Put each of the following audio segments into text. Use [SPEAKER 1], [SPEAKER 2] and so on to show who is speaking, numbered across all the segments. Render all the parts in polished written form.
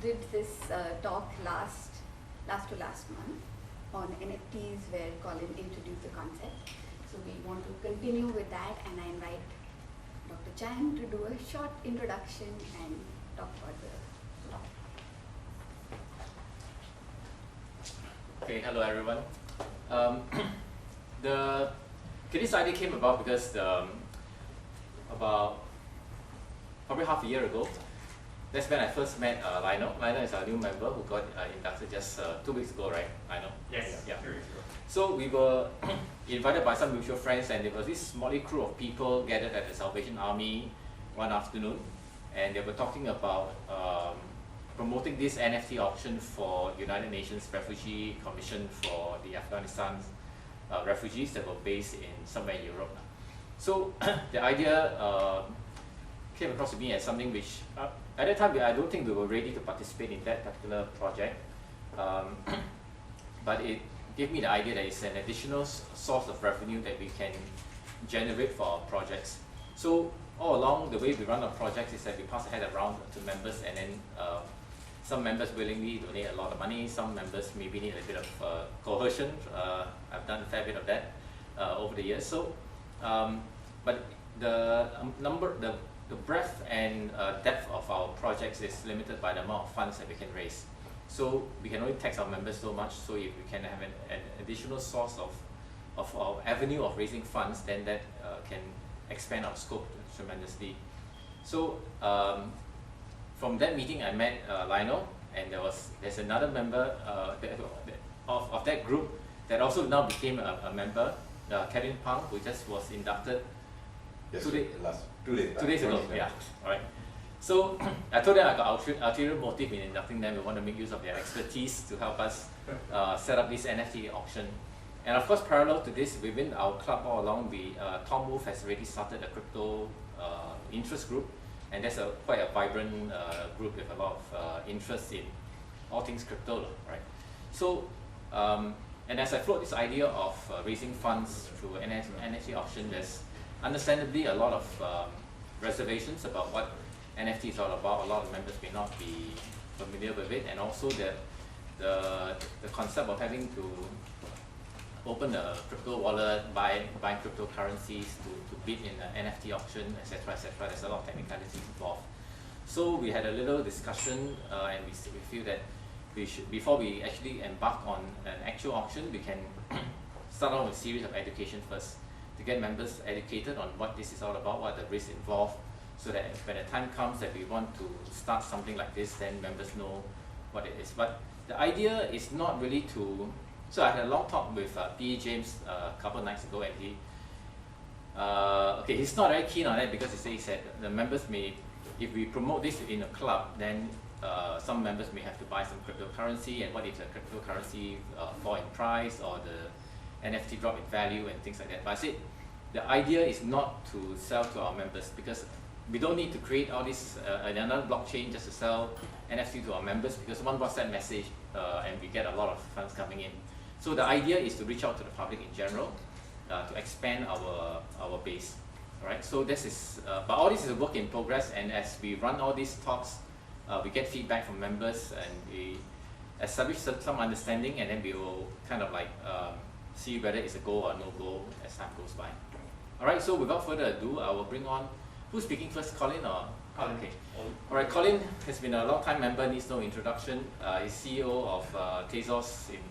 [SPEAKER 1] did this talk last month on NFTs where Colin introduced the concept. So we want to continue with that, and I invite Dr. Chang to do a short introduction and talk about the topic.
[SPEAKER 2] Okay, hello everyone. This idea came about because about probably half a year ago, that's when I first met Lionel. Lionel is our new member who got inducted just 2 weeks ago, right, Lionel?
[SPEAKER 3] Yes,
[SPEAKER 2] yeah.
[SPEAKER 3] 2 weeks ago.
[SPEAKER 2] So we were invited by some mutual friends, and there was this motley crew of people gathered at the Salvation Army one afternoon, and they were talking about promoting this NFT auction for United Nations Refugee Commission for the Afghanistan refugees that were based in somewhere in Europe. So the idea came across to me as something which, at that time, I don't think we were ready to participate in that particular project, but it gave me the idea that it's an additional source of revenue that we can generate for our projects. So all along, the way we run our projects is that we pass the hat around to members, and then some members willingly donate a lot of money, some members maybe need a bit of coercion. I've done a fair bit of that over the years. So, but the breadth and depth of our projects is limited by the amount of funds that we can raise. So we can only tax our members so much. So if we can have an additional source of our avenue of raising funds, then that can expand our scope tremendously. So from that meeting, I met Lionel, and there's another member of that group that also now became a member, Kevin Pang, who just was inducted.
[SPEAKER 4] Yes,
[SPEAKER 2] 2 days.
[SPEAKER 4] 2 days.
[SPEAKER 2] 2 days ago, yeah. All right. So I told them I got ulterior motive in inducting them. We want to make use of their expertise to help us set up this NFT auction. And of course, parallel to this, within our club all along, Tom Wolf has already started a crypto interest group, and that's quite a vibrant group with a lot of interest in all things crypto, right? So, and as I float this idea of raising funds through NFT auction, there's understandably a lot of reservations about what NFT is all about. A lot of members may not be familiar with it, and also the concept of having to open a crypto wallet, buy cryptocurrencies to bid in an NFT auction, etc., etc. There's a lot of technicalities involved. So we had a little discussion, and we feel that we should, before we actually embark on an actual auction, we can start off with a series of education first to get members educated on what this is all about, what the risks involved, so that when the time comes that we want to start something like this, then members know what it is. But the idea is not really to. So I had a long talk with P. James a couple of nights ago, and he's not very keen on that because he said the members may, if we promote this in a club, then some members may have to buy some cryptocurrency, and what if the cryptocurrency fall in price or the NFT drop in value and things like that. But I said the idea is not to sell to our members, because we don't need to create all this another blockchain just to sell NFT to our members, because one WhatsApp message and we get a lot of funds coming in. So the idea is to reach out to the public in general, to expand our base. All right. So this is, but all this is a work in progress, and as we run all these talks, we get feedback from members, and we establish some understanding, and then we will kind of like see whether it's a go or no go as time goes by. All right. So without further ado, I will bring on. Who's speaking first, Colin or?
[SPEAKER 3] Colin.
[SPEAKER 2] Okay. All right. Colin has been a long-time member, needs no introduction. He's CEO of Tezos in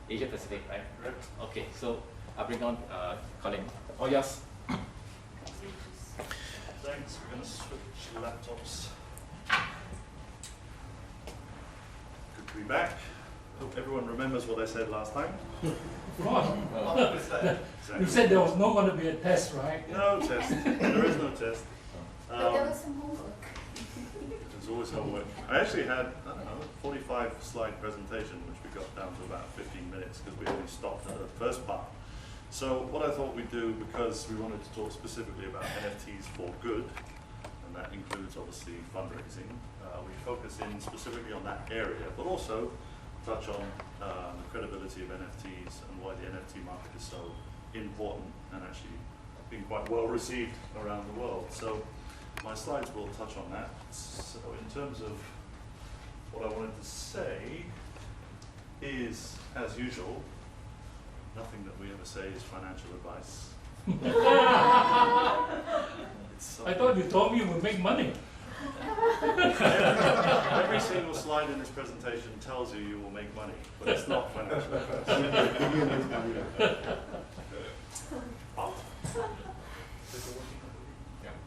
[SPEAKER 2] Asia Pacific, right?
[SPEAKER 3] Correct.
[SPEAKER 2] Okay. So I'll bring on Colin. All yours.
[SPEAKER 3] Thanks. We're going to switch laptops. Good to be back. Hope everyone remembers what I said last time.
[SPEAKER 5] Of course. You said there was not going to be a test, right?
[SPEAKER 3] No test. There is no test.
[SPEAKER 1] But there was some homework.
[SPEAKER 3] There's always homework. I actually had, I don't know, 45 slide presentation, which we got down to about 15 minutes because we only stopped at the first part. So what I thought we'd do, because we wanted to talk specifically about NFTs for good, and that includes obviously fundraising, we focus in specifically on that area, but also touch on the credibility of NFTs and why the NFT market is so important and actually being quite well received around the world. So my slides will touch on that. So in terms of what I wanted to say is, as usual, nothing that we ever say is financial advice.
[SPEAKER 5] I thought you told me you would make money.
[SPEAKER 3] Every single slide in this presentation tells you will make money, but it's not financial advice.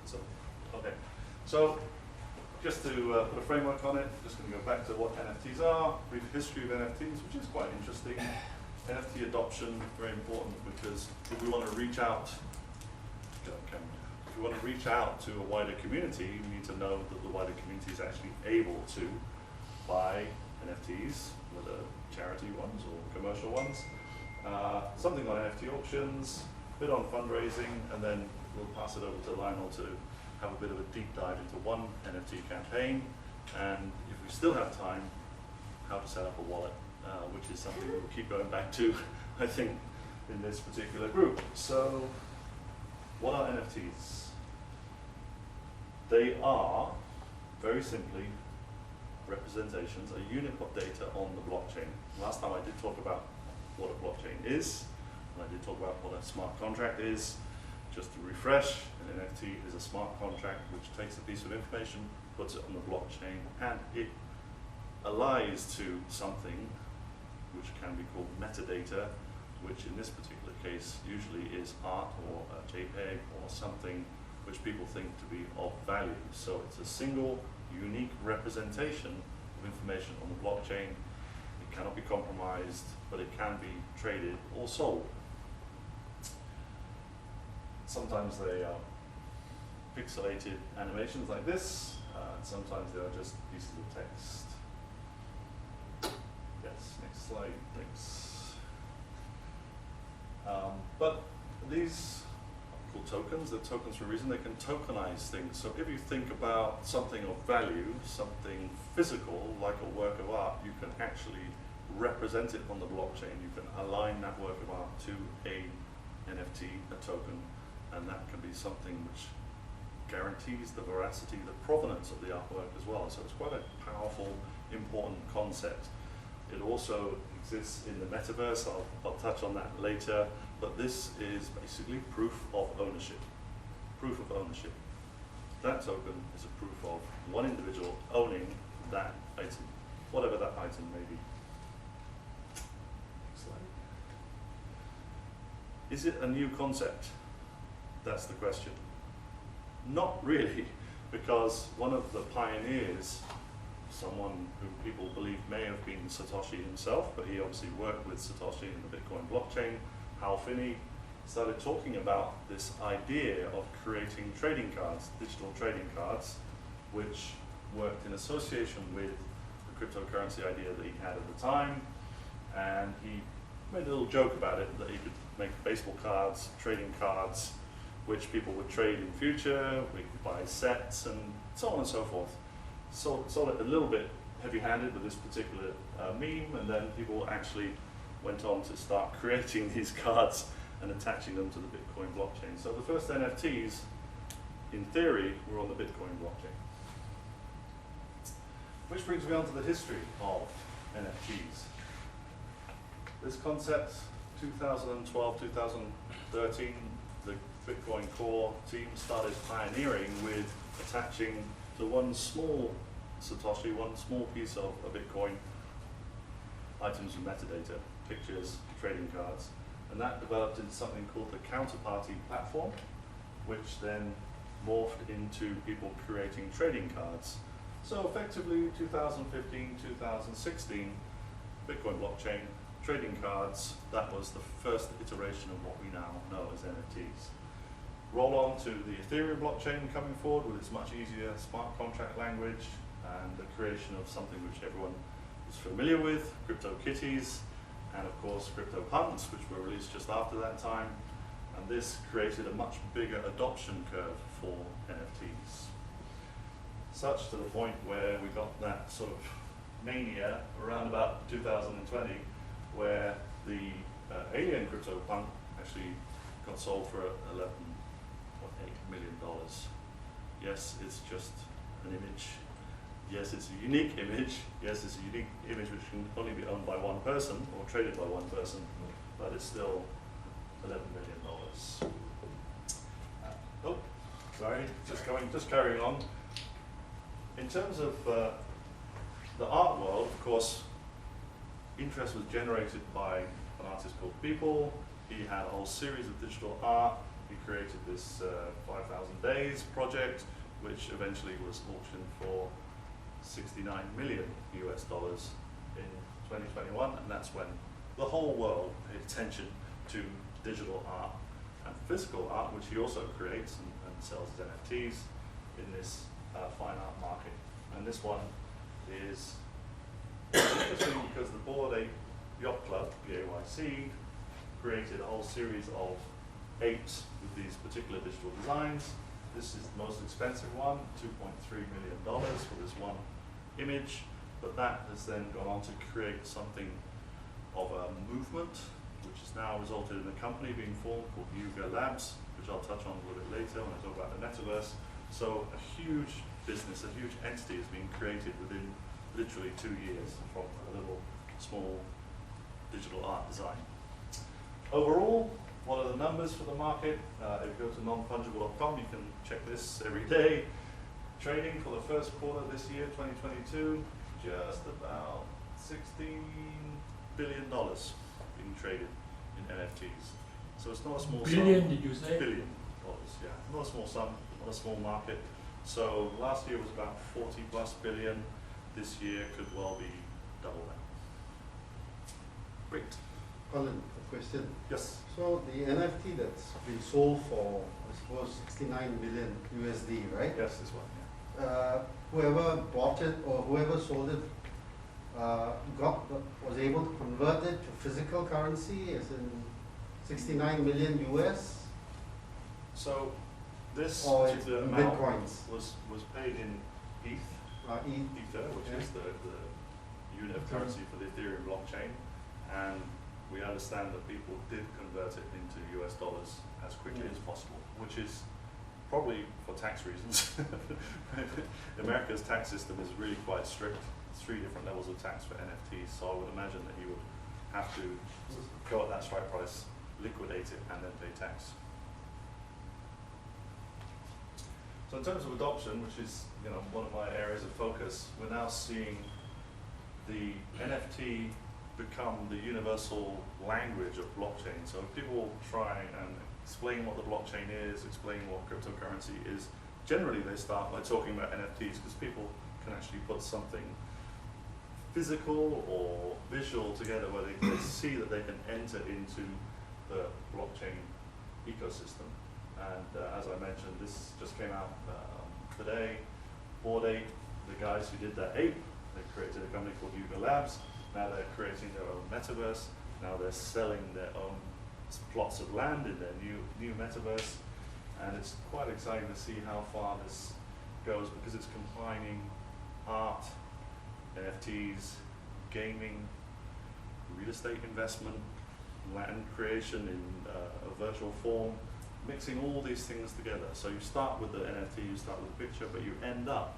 [SPEAKER 3] So, okay. So, just to put a framework on it, just going to go back to what NFTs are, brief history of NFTs, which is quite interesting. NFT adoption, very important, because if we want to reach out, if we want to reach out to a wider community, we need to know that the wider community is actually able to buy NFTs, whether charity ones or commercial ones, something on NFT auctions, a bit on fundraising, and then we'll pass it over to Lionel to have a bit of a deep dive into one NFT campaign, and if we still have time, how to set up a wallet, which is something we'll keep going back to, I think, in this particular group. So, what are NFTs? They are, very simply, representations, a unit of data on the blockchain. Last time I did talk about what a blockchain is, and I did talk about what a smart contract is. Just to refresh, an NFT is a smart contract which takes a piece of information, puts it on the blockchain, and it allies to something which can be called metadata, which in this particular case usually is art or a JPEG or something which people think to be of value. So it's a single, unique representation of information on the blockchain. It cannot be compromised, but it can be traded or sold. Sometimes they are pixelated animations like this, sometimes they are just pieces of text. Yes, next slide, thanks. But these are called tokens. They're tokens for a reason. They can tokenize things. So if you think about something of value, something physical, like a work of art, you can actually represent it on the blockchain. You can align that work of art to a NFT, a token, and that can be something which guarantees the veracity, the provenance of the artwork as well. So it's quite a powerful, important concept. It also exists in the metaverse. I'll touch on that later, but this is basically proof of ownership. Proof of ownership. That token is a proof of one individual owning that item, whatever that item may be. Next slide. Is it a new concept? That's the question. Not really, because one of the pioneers, someone who people believe may have been Satoshi himself, but he obviously worked with Satoshi in the Bitcoin blockchain, Hal Finney, started talking about this idea of creating trading cards, digital trading cards, which worked in association with the cryptocurrency idea that he had at the time, and he made a little joke about it, that he could make baseball cards, trading cards, which people would trade in future, we could buy sets, and so on and so forth. So it a little bit heavy-handed with this particular meme, and then people actually went on to start creating these cards and attaching them to the Bitcoin blockchain. So the first NFTs, in theory, were on the Bitcoin blockchain. Which brings me on to the history of NFTs. This concept, 2012, 2013, the Bitcoin core team started pioneering with attaching to one small Satoshi, one small piece of a Bitcoin, items of metadata, pictures, trading cards, and that developed into something called the counterparty platform, which then morphed into people creating trading cards. So effectively, 2015, 2016, Bitcoin blockchain, trading cards, that was the first iteration of what we now know as NFTs. Roll on to the Ethereum blockchain coming forward with its much easier smart contract language and the creation of something which everyone is familiar with, CryptoKitties, and of course CryptoPunks, which were released just after that time. And this created a much bigger adoption curve for NFTs. Such to the point where we got that sort of mania around about 2020, where the alien CryptoPunk actually got sold for $11.8 million. Yes, it's just an image. yes, it's a unique image. Yes, it's a unique image which can only be owned by one person or traded by one person, but it's still $11 million. Oh, sorry, just carrying on. In terms of the art world, of course, interest was generated by an artist called People. He had a whole series of digital art. He created this 5,000 Days project, which eventually was auctioned for $69 million US in 2021, and that's when the whole world paid attention to digital art and physical art, which he also creates and sells as NFTs in this fine art market. And this one is interesting because the Bored Ape Yacht Club, BAYC, created a whole series of apes with these particular digital designs. This is the most expensive one, $2.3 million for this one image, but that has then gone on to create something of a movement, which has now resulted in a company being formed called Yuga Labs, which I'll touch on a little bit later when I talk about the metaverse. So a huge business, a huge entity is being created within literally 2 years from a little small digital art design. Overall, what are the numbers for the market? If you go to nonfungible.com, you can check this every day. Trading for the first quarter this year, 2022, just about $16 billion being traded in NFTs. So it's not a small sum.
[SPEAKER 5] Billion, did you say?
[SPEAKER 3] $1 billion, yeah. Not a small sum, not a small market. So last year was about 40+ billion. This year could well be double that. Great.
[SPEAKER 4] Colin, a question.
[SPEAKER 3] Yes.
[SPEAKER 4] So the NFT that's been sold for, I suppose, 69 million USD, right?
[SPEAKER 3] Yes, this one, yeah.
[SPEAKER 4] Whoever bought it or whoever sold it was able to convert it to physical currency, as in 69 million US,
[SPEAKER 3] So this
[SPEAKER 4] or it's
[SPEAKER 3] particular amount
[SPEAKER 4] bitcoins.
[SPEAKER 3] was paid in ETH, Ether, which
[SPEAKER 4] Yeah.
[SPEAKER 3] is the unit of currency for the Ethereum blockchain, and we understand that people did convert it into US dollars as quickly as possible, which is probably for tax reasons. America's tax system is really quite strict. 3 different levels of tax for NFTs, so I would imagine that you would have to go at that strike price, liquidate it, and then pay tax. So in terms of adoption, which is one of my areas of focus, we're now seeing the NFT become the universal language of blockchain. So if people try and explain what the blockchain is, explain what cryptocurrency is, generally they start by talking about NFTs because people can actually put something physical or visual together where they see that they can enter into the blockchain ecosystem. And as I mentioned, this just came out today. Bored Ape, the guys who did that ape, they created a company called Yuga Labs. Now they're creating their own metaverse. Now they're selling their own plots of land in their new metaverse. And it's quite exciting to see how far this goes because it's combining art, NFTs, gaming, real estate investment, land creation in a virtual form, mixing all these things together. So you start with the NFT, you start with the picture, but you end up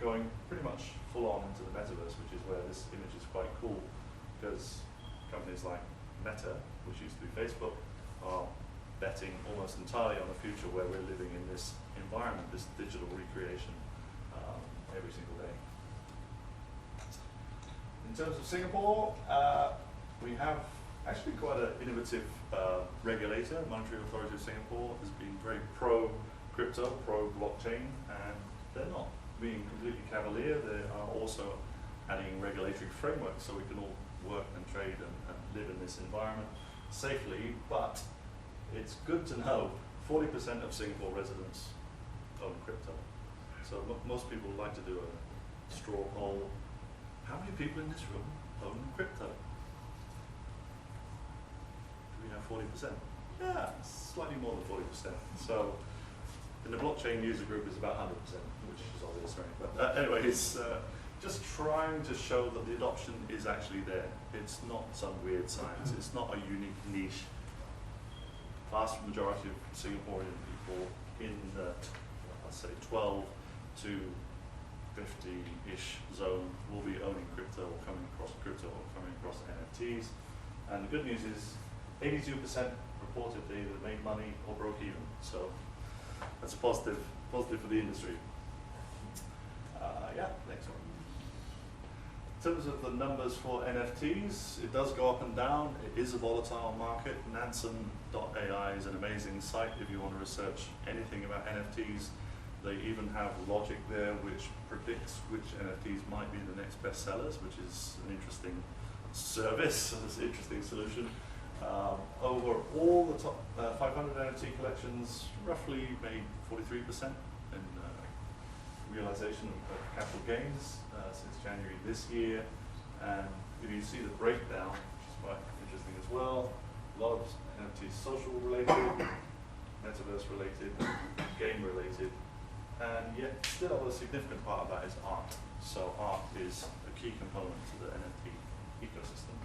[SPEAKER 3] going pretty much full on into the metaverse, which is where this image is quite cool because companies like Meta, which used to be Facebook, are betting almost entirely on the future where we're living in this environment, this digital recreation every single day. In terms of Singapore, we have actually quite an innovative regulator. Monetary Authority of Singapore has been very pro-crypto, pro-blockchain, and they're not being completely cavalier. They are also adding regulatory frameworks so we can all work and trade and live in this environment safely. But it's good to know 40% of Singapore residents own crypto. So most people like to do a straw poll. How many people in this room own crypto? Do we have 40%? Yeah, slightly more than 40%. So in the blockchain user group is about 100%, which is obvious, right? But anyway, it's just trying to show that the adoption is actually there. It's not some weird science. It's not a unique niche. Vast majority of Singaporean people in the, let's say, 12 to 50-ish zone will be owning crypto or coming across NFTs. And the good news is 82% reported they either made money or broke even. So that's a positive for the industry. Yeah, next one. In terms of the numbers for NFTs, it does go up and down. It is a volatile market. Nansen.ai is an amazing site if you want to research anything about NFTs. They even have logic there which predicts which NFTs might be the next best sellers, which is an interesting service, it's an interesting solution. Over all the top 500 NFT collections, roughly made 43% in realization of capital gains since January this year. And if you see the breakdown, which is quite interesting as well, a lot of NFTs social related, metaverse related, game related, and yet still a significant part of that is art. So art is a key component to the NFT ecosystem.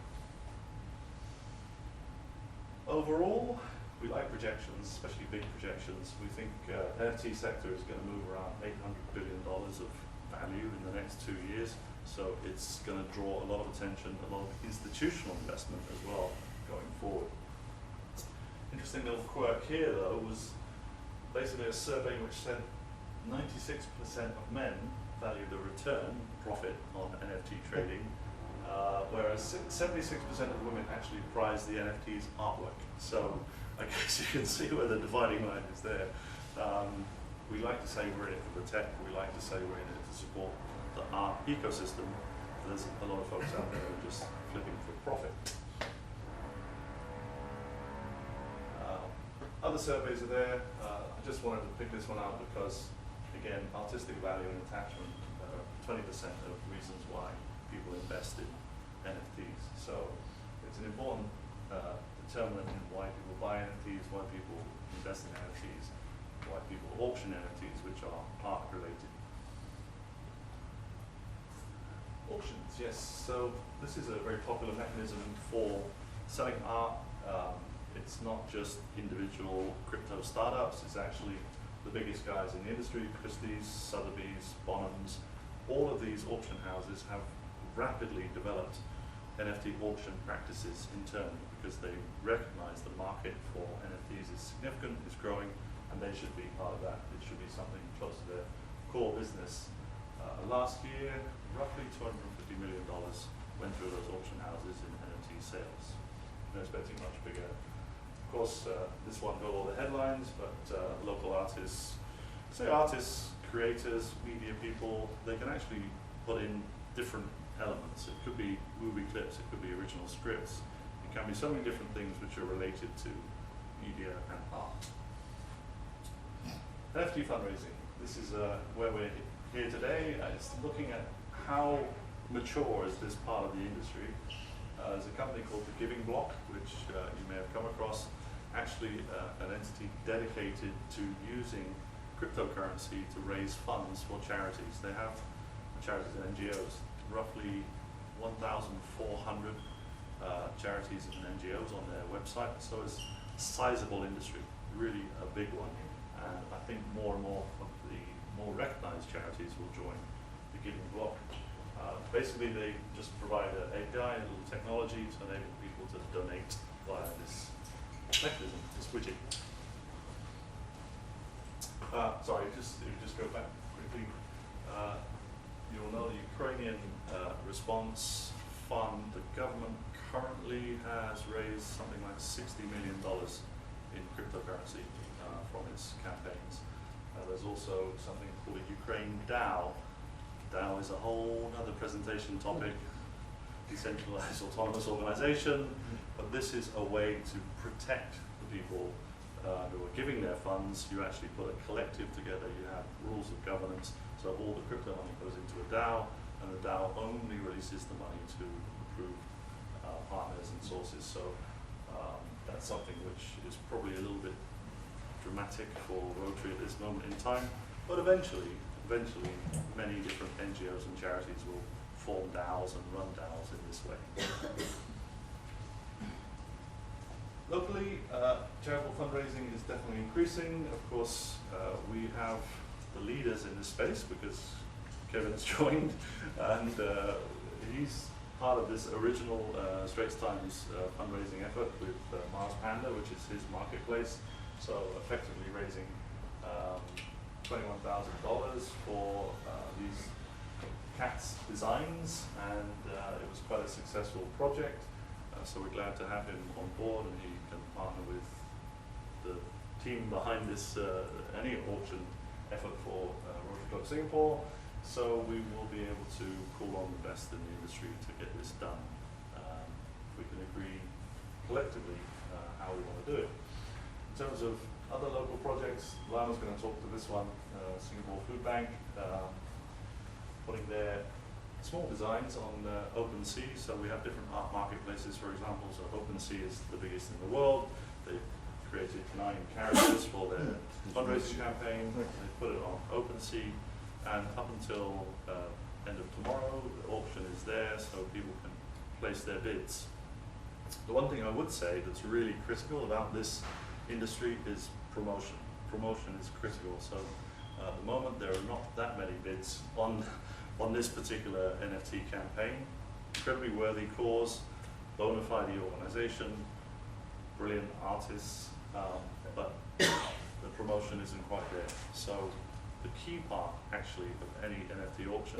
[SPEAKER 3] Overall, we like projections, especially big projections. We think NFT sector is going to move around $800 billion of value in the next 2 years. So it's going to draw a lot of attention, a lot of institutional investment as well going forward. Interesting little quirk here though was basically a survey which said 96% of men value the return profit on NFT trading, whereas 76% of women actually prize the NFT's artwork. So I guess you can see where the dividing line is there. We like to say we're in it for the tech, we like to say we're in it to support the art ecosystem. There's a lot of folks out there who are just flipping for profit. Other surveys are there. I just wanted to pick this one out because, again, artistic value and attachment are 20% of reasons why people invest in NFTs. So it's an important determinant in why people buy NFTs, why people invest in NFTs, why people auction NFTs, which are art related. Auctions, yes. So this is a very popular mechanism for selling art. It's not just individual crypto startups, it's actually the biggest guys in the industry, Christie's, Sotheby's, Bonhams. All of these auction houses have rapidly developed NFT auction practices internally because they recognize the market for NFTs is significant, is growing, and they should be part of that. It should be something close to their core business. Last year, roughly $250 million went through those auction houses in NFT sales. No expecting much bigger. Of course, this won't go all the headlines, but local artists, say artists, creators, media people, they can actually put in different elements. It could be movie clips, it could be original scripts. It can be so many different things which are related to media and art. NFT fundraising. This is where we're here today. It's looking at how mature is this part of the industry. There's a company called The Giving Block, which you may have come across, actually an entity dedicated to using cryptocurrency to raise funds for charities. They have charities and NGOs, roughly 1,400 charities and NGOs on their website, so it's a sizable industry, really a big one. And I think more and more of the more recognized charities will join The Giving Block. Basically, they just provide an API, a little technology to enable people to donate via this mechanism, this widget. Sorry, if you just go back quickly. You'll know the Ukrainian response fund, the government currently has raised something like $60 million in cryptocurrency from its campaigns. There's also something called a Ukraine DAO. DAO is a whole other presentation topic, decentralized autonomous organization, but this is a way to protect the people who are giving their funds. You actually put a collective together, you have rules of governance, so all the crypto money goes into a DAO, and the DAO only releases the money to approved partners and sources. So that's something which is probably a little bit dramatic for Rotary at this moment in time, but eventually many different NGOs and charities will form DAOs and run DAOs in this way. Locally, charitable fundraising is definitely increasing. Of course, we have the leaders in this space because Kevin's joined, and he's part of this original Straits Times fundraising effort with Mars Panda, which is his marketplace. So effectively raising $21,000 for these cats designs, and it was quite a successful project. So we're glad to have him on board, and he can partner with the team behind this any auction effort for Rotary Club Singapore. So we will be able to call on the best in the industry to get this done. We can agree collectively how we want to do it. In terms of other local projects, Lana's going to talk to this one, Singapore Food Bank, putting their small designs on OpenSea. So we have different art marketplaces, for example. So OpenSea is the biggest in the world. They created 9 characters for their fundraising campaign. They put it on OpenSea, and up until end of tomorrow, the auction is there, so people can place their bids. The one thing I would say that's really critical about this industry is promotion. Promotion is critical. So at the moment, there are not that many bids on this particular NFT campaign. Incredibly worthy cause, bona fide organization, brilliant artists, but the promotion isn't quite there. So the key part, actually, of any NFT auction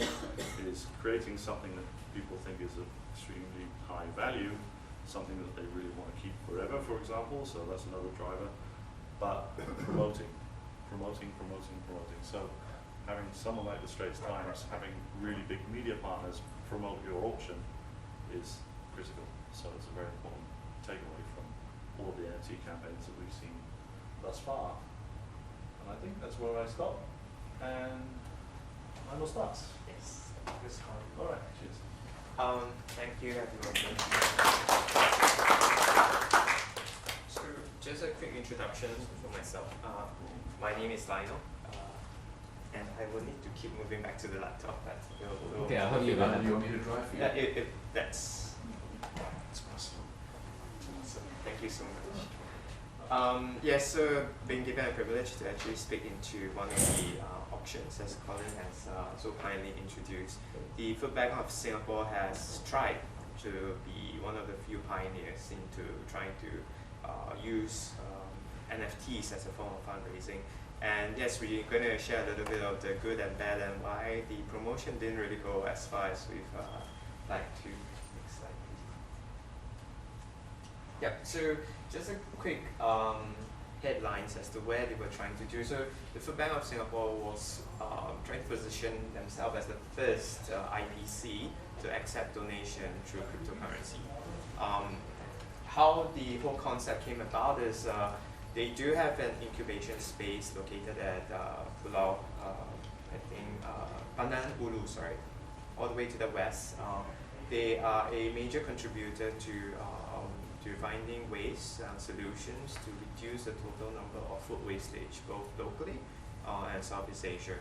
[SPEAKER 3] is creating something that people think is of extremely high value, something that they really want to keep forever, for example. So that's another driver. But promoting. So having someone like the Straits Times, having really big media partners promote your auction is critical. So it's a very important takeaway from all of the NFT campaigns that we've seen thus far. And I think that's where I stop. And I will start.
[SPEAKER 6] Yes.
[SPEAKER 3] All right, cheers.
[SPEAKER 6] Thank you, everyone. So, just a quick introduction for myself. My name is Lionel, and I will need to keep moving back to the laptop.
[SPEAKER 2] Okay, I'll help you.
[SPEAKER 7] You want me to drive for you?
[SPEAKER 6] Yeah, if that's possible. So, thank you so much. Yes, so being given a privilege to actually speak into one of the auctions, as Colin has so kindly introduced. The Food Bank of Singapore has tried to be one of the few pioneers into trying to use NFTs as a form of fundraising. And yes, we're going to share a little bit of the good and bad and why the promotion didn't really go as far as we've liked to. Next slide, please. Yeah, so just a quick headlines as to where they were trying to do. So the Food Bank of Singapore was trying to position themselves as the first IPC to accept donation through cryptocurrency. How the whole concept came about is they do have an incubation space located at Pulau, Pandan Ulu, sorry, all the way to the west. They are a major contributor to finding ways and solutions to reduce the total number of food wastage, both locally and Southeast Asia.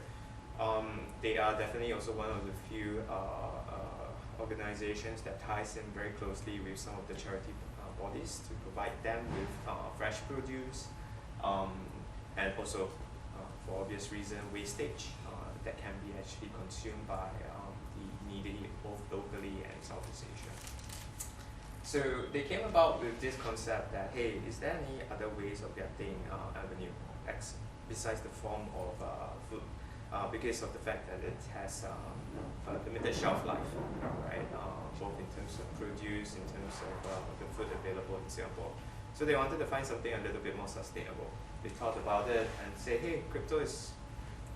[SPEAKER 6] They are definitely also one of the few organizations that ties in very closely with some of the charity bodies to provide them with fresh produce and also, for obvious reason, wastage that can be actually consumed by the needy both locally and Southeast Asia. So they came about with this concept that, hey, is there any other ways of getting revenue besides the form of food? Because of the fact that it has a limited shelf life, right? Both in terms of produce, in terms of the food available in Singapore. So they wanted to find something a little bit more sustainable. They thought about it and say, hey, crypto is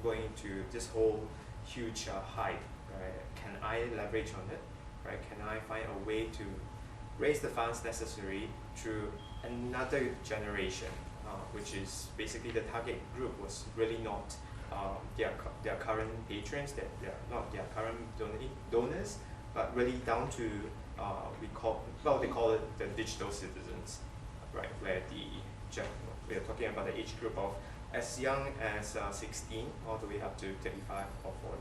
[SPEAKER 6] going to this whole huge hype, right? Can I leverage on it, right? Can I find a way to raise the funds necessary through another generation, which is basically the target group was really not their current patrons, that they're not their current donors, but really down to they call it the digital citizens, right? Where we're talking about the age group of as young as 16 all the way up to 35 or 40.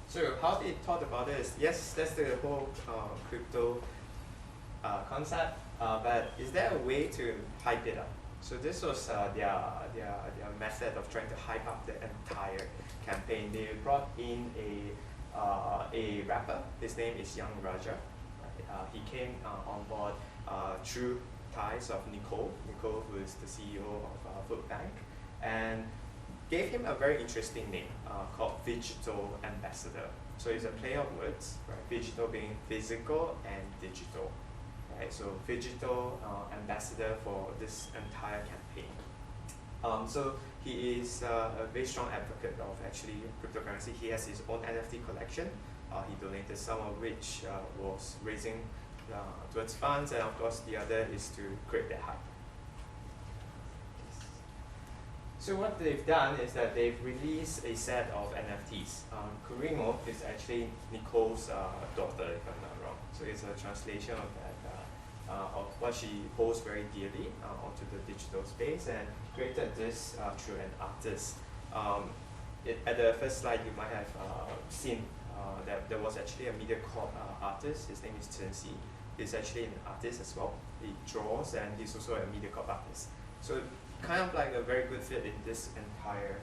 [SPEAKER 6] So how they thought about it is, yes, that's the whole crypto concept, but is there a way to hype it up? So this was their method of trying to hype up the entire campaign. They brought in a rapper. His name is Young Raja. Right? He came on board through ties of Nicole, who is the CEO of Food Bank, and gave him a very interesting name called Digital Ambassador. So it's a play of words, right? Digital being physical and digital. Right, so digital ambassador for this entire campaign. So he is a very strong advocate of actually cryptocurrency. He has his own NFT collection. He donated some of which was raising towards funds, and of course the other is to create that hype. So what they've done is that they've released a set of NFTs. Kurimo is actually Nicole's daughter, if I'm not wrong. So it's a translation of that. Of what she holds very dearly onto the digital space, and created this through an artist. At the first slide, you might have seen that there was actually a MediaCorp artist. His name is Chen Xi. He's actually an artist as well. He draws, and he's also a MediaCorp artist. So kind of like a very good fit in this entire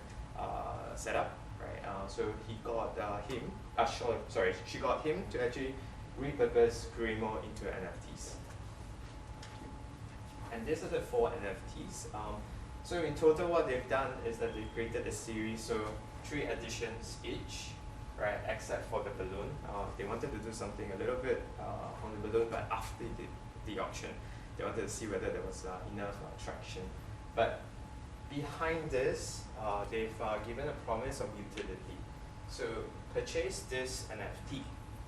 [SPEAKER 6] setup, right? So he got she got him to actually repurpose Kurimo into NFTs. And these are the 4 NFTs. So in total, what they've done is that they've created a series, so 3 editions each, right? Except for the balloon. They wanted to do something a little bit on the balloon, but after the auction, they wanted to see whether there was enough traction. But behind this, they've given a promise of utility. So purchase this NFT,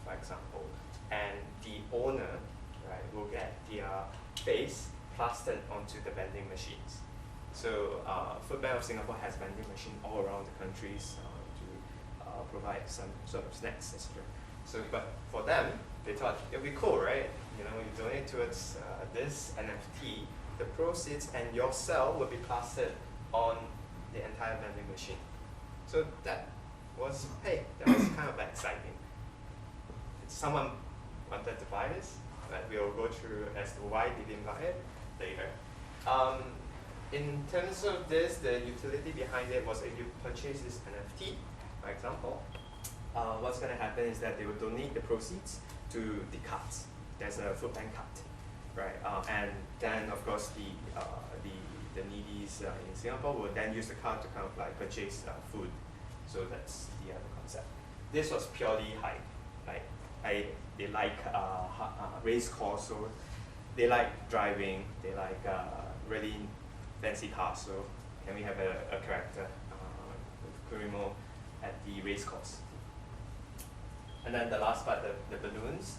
[SPEAKER 6] for example, and the owner, right, will get their face plastered onto the vending machines. So Food Bank of Singapore has vending machines all around the countries to provide some sort of snacks, etc. So, but for them, they thought it would be cool, right? You know, you donate towards this NFT, the proceeds and your cell will be plastered on the entire vending machine. So that was, hey, that was kind of exciting. Someone wanted to buy this, but we'll go through as to why they didn't buy it later. In terms of this, the utility behind it was if you purchase this NFT, for example, what's going to happen is that they will donate the proceeds to the carts. There's a Food Bank cart, right? And then, of course, the needies in Singapore will then use the card to kind of like purchase food. So that's the other concept. This was purely hype. Like they like race cars, so they like driving. They like really fancy cars. So can we have a character with Kurimo at the race course? And then the last part, the balloons.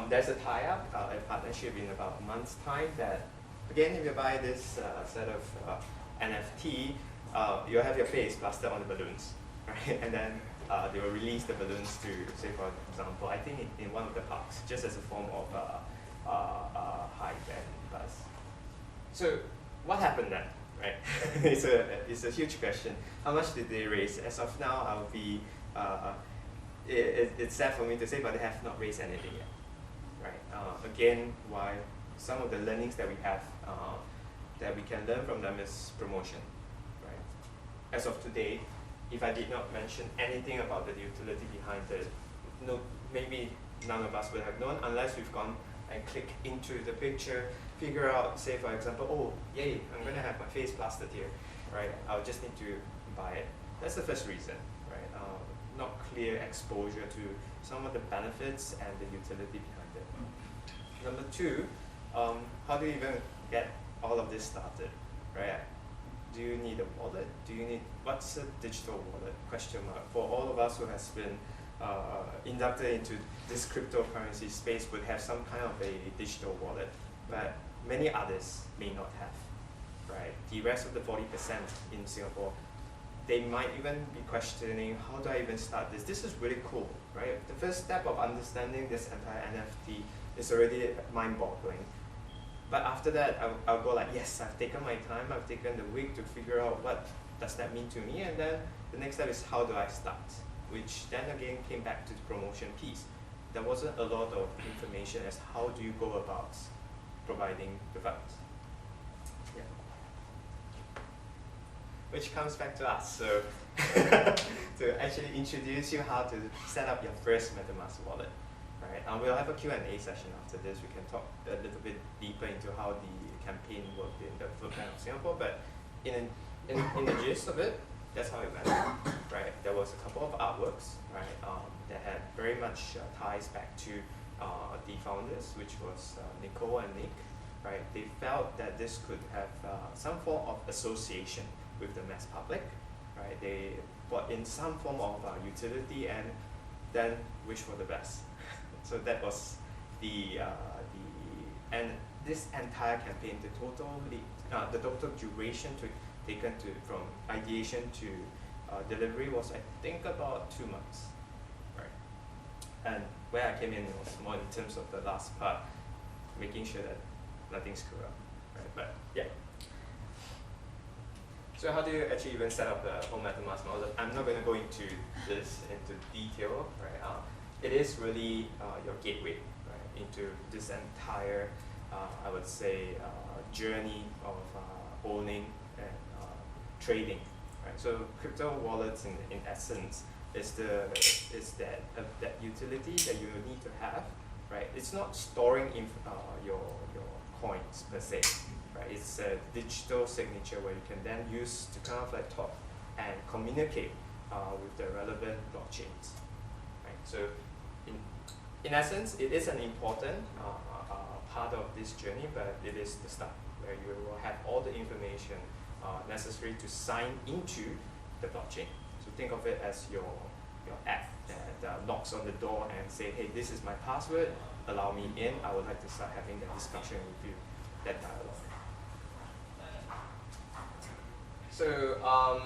[SPEAKER 6] There's a tie-up, a partnership in about a month's time that, again, if you buy this set of NFT, you'll have your face plastered on the balloons, right? And then they will release the balloons to, say for example, I think in one of the parks, just as a form of hype and buzz. So what happened then, right? it's a huge question. How much did they raise? As of now, I'll be, it's sad for me to say, but they have not raised anything yet. Right. Again, why some of the learnings that we have that we can learn from them is promotion. Right. As of today, if I did not mention anything about the utility behind it, maybe none of us would have known unless we've gone and click into the picture, figure out, say for example, oh, yay, I'm going to have my face plastered here. Right. I'll just need to buy it. That's the first reason. Right. Not clear exposure to some of the benefits and the utility behind it. Number 2, how do you even get all of this started, right? Do you need a wallet? What's a digital wallet? Question mark. For all of us who has been inducted into this cryptocurrency space would have some kind of a digital wallet, but many others may not have, right? The rest of the 40% in Singapore, they might even be questioning, how do I even start this? This is really cool, right? The first step of understanding this entire NFT is already mind-boggling. But after that, I'll go like, yes, I've taken my time, I've taken the week to figure out what does that mean to me, and then the next step is how do I start? Which then again came back to the promotion piece. There wasn't a lot of information as how do you go about providing the funds. Yeah. which comes back to us. So to actually introduce you how to set up your first MetaMask wallet. Right? We'll have a Q&A session after this. We can talk a little bit deeper into how the campaign worked in the footprint of Singapore, but in the gist of it, that's how it went. Right? There was a couple of artworks, right, that had very much ties back to the founders, which was Nicole and Nick. Right? They felt that this could have some form of association with the mass public. Right? They brought in some form of utility and then wish for the best. So that was and this entire campaign, the total duration taken from ideation to delivery was, I think, about 2 months, right? And where I came in was more in terms of the last part, making sure that nothing screwed up, right? But yeah. So how do you actually even set up the whole MetaMask model? I'm not going to go into this into detail, right? It is really your gateway, right, into this entire, I would say, journey of owning and trading, right? So crypto wallets, in essence, is that utility that you need to have, right? It's not storing your coins per se, right? It's a digital signature where you can then use to kind of like talk and communicate with the relevant blockchains, right? So in essence, it is an important part of this journey, but it is the start where you will have all the information necessary to sign into the blockchain. So think of it as your app that knocks on the door and say, hey, this is my password, allow me in, I would like to start having that discussion with you, that dialogue. So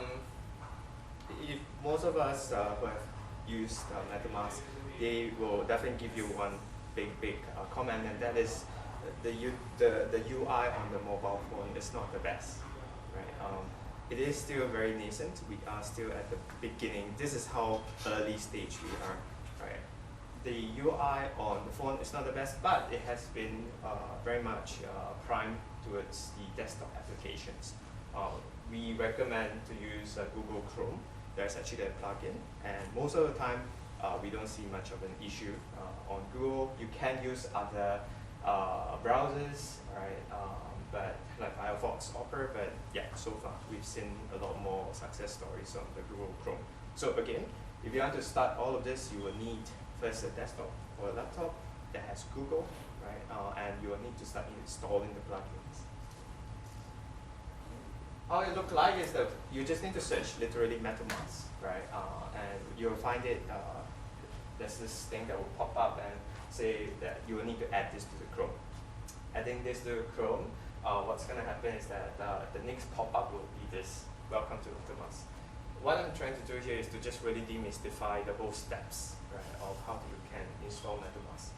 [SPEAKER 6] if most of us who have used MetaMask, they will definitely give you one big comment, and that is the UI on the mobile phone is not the best, right? It is still very nascent. We are still at the beginning. This is how early stage we are, right? The UI on the phone is not the best, but it has been very much primed towards the desktop applications. We recommend to use Google Chrome. There's actually a plugin, and most of the time we don't see much of an issue on Google. You can use other browsers, right? But like Firefox, Opera, but yeah, so far we've seen a lot more success stories on the Google Chrome. So again, if you want to start all of this, you will need first a desktop or a laptop that has Google, right? And you will need to start installing the plugins. How it look like is that you just need to search literally MetaMask, right? And you'll find it, there's this thing that will pop up and say that you will need to add this to the Chrome. Adding this to Chrome, what's going to happen is that the next pop-up will be this, welcome to MetaMask. What I'm trying to do here is to just really demystify the whole steps, right, of how you can install MetaMask.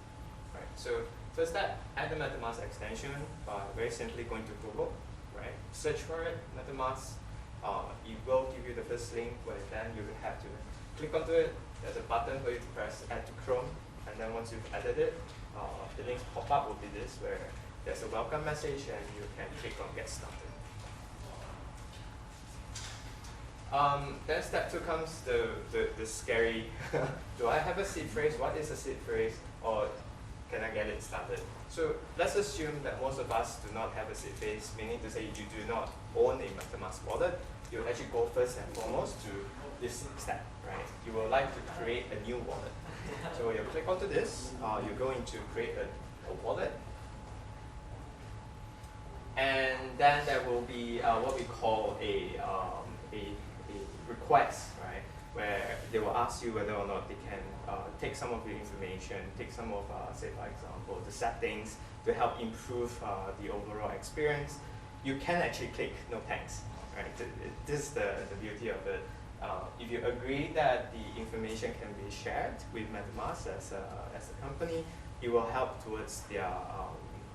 [SPEAKER 6] Right? So first step, add the MetaMask extension by very simply going to Google, right? Search for it, MetaMask. It will give you the first link, where then you will have to click onto it. There's a button for you to press add to Chrome, and then once you've added it, the next pop-up will be this, where there's a welcome message and you can click on get started. Then step 2 comes the scary, do I have a seed phrase? What is a seed phrase? Or can I get it started? So let's assume that most of us do not have a seed phrase, meaning to say you do not own a MetaMask wallet. You actually go first and foremost to this step, right? You would like to create a new wallet. So you click onto this, you're going to create a wallet. And then there will be what we call a request, right? Where they will ask you whether or not they can take some of your information, take some of, say for example, the settings to help improve the overall experience. You can actually click no thanks, right? This is the beauty of it. If you agree that the information can be shared with MetaMask as a company, it will help towards their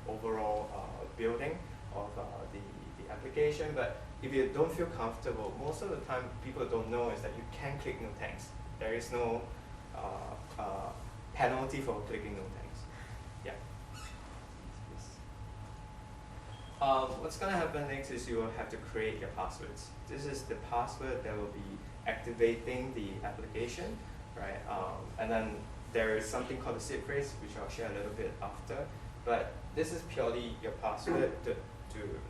[SPEAKER 6] overall building of the application. But if you don't feel comfortable, most of the time people don't know is that you can click no thanks. There is no penalty for clicking no thanks. Yeah. What's going to happen next is you will have to create your passwords. This is the password that will be activating the application, right? And then there is something called the seed phrase, which I'll share a little bit after. But this is purely your password to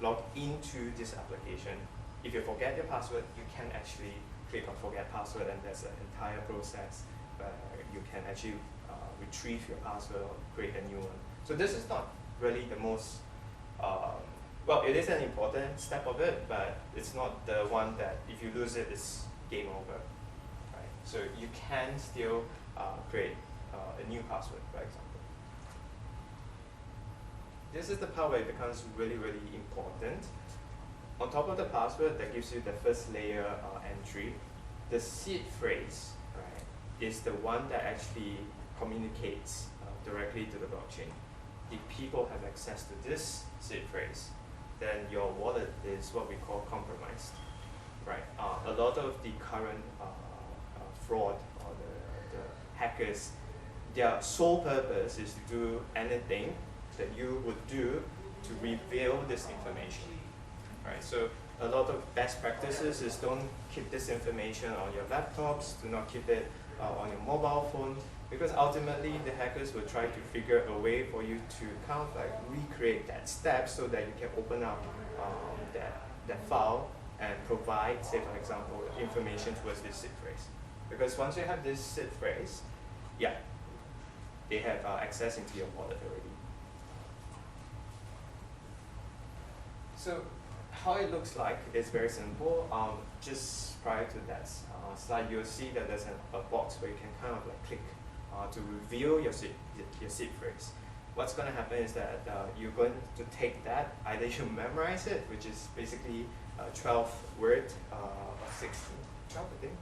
[SPEAKER 6] log into this application. If you forget your password, you can actually click on forget password, and there's an entire process where you can actually retrieve your password or create a new one. So this is not really the most, well, it is an important step of it, but it's not the one that if you lose it, it's game over, right? So you can still create a new password, for example. This is the part where it becomes really, really important. On top of the password that gives you the first layer entry, the seed phrase, right, is the one that actually communicates directly to the blockchain. If people have access to this seed phrase, then your wallet is what we call compromised, right? A lot of the current fraud or the hackers, their sole purpose is to do anything that you would do to reveal this information, right? So a lot of best practices is don't keep this information on your laptops, do not keep it on your mobile phone, because ultimately the hackers will try to figure a way for you to kind of like recreate that step so that you can open up that file and provide, say for example, information towards this seed phrase. Because once you have this seed phrase, yeah, they have access into your wallet already. So how it looks like is very simple. Just prior to that slide, you'll see that there's a box where you can kind of like click to reveal your seed phrase. What's going to happen is that you're going to take that, either you memorize it, which is basically 12 word or 16, 12 I think,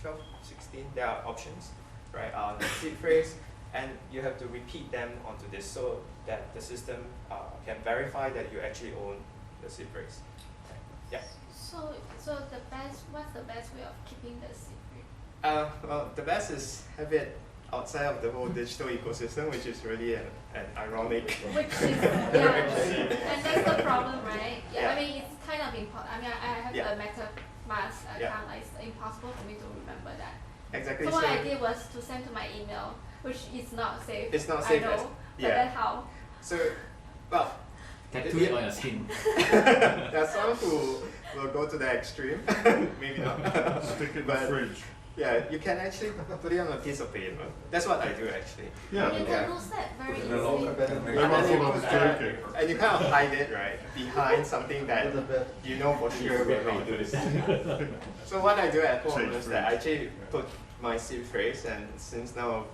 [SPEAKER 6] 12, 16, there are options, right? The seed phrase, and you have to repeat them onto this so that the system can verify that you actually own the seed phrase. Okay. Yeah.
[SPEAKER 7] So what's the best way of keeping the secret?
[SPEAKER 6] Well, the best is have it outside of the whole digital ecosystem, which is really an ironic.
[SPEAKER 7] Which is, yeah, and that's the problem, right? Yeah,
[SPEAKER 6] Yeah.
[SPEAKER 7] I mean, it's kind of impossible. I mean, I have
[SPEAKER 6] Yeah.
[SPEAKER 7] a MetaMask account,
[SPEAKER 6] Yeah.
[SPEAKER 7] it's impossible for me to remember that.
[SPEAKER 6] Exactly.
[SPEAKER 7] So what I did was to send to my email, which is not safe.
[SPEAKER 6] It's not safe.
[SPEAKER 7] I know, but then how?
[SPEAKER 6] So, well,
[SPEAKER 2] Tattoo it on your skin.
[SPEAKER 6] there are some who will go to the extreme. Maybe not.
[SPEAKER 3] Stick it in the
[SPEAKER 6] But-
[SPEAKER 3] fridge.
[SPEAKER 6] Yeah, you can actually put it on a piece of paper. That's what I do actually.
[SPEAKER 3] Yeah.
[SPEAKER 7] You
[SPEAKER 6] Yeah.
[SPEAKER 7] can lose that very
[SPEAKER 2] Put it in a
[SPEAKER 7] easily.
[SPEAKER 3] Everyone thought I was joking.
[SPEAKER 6] And you kind of hide it, right, behind something that
[SPEAKER 4] With the bed.
[SPEAKER 6] you know for sure will not do this. So what I do at home
[SPEAKER 3] Change
[SPEAKER 6] is that I actually put my seed phrase, and since now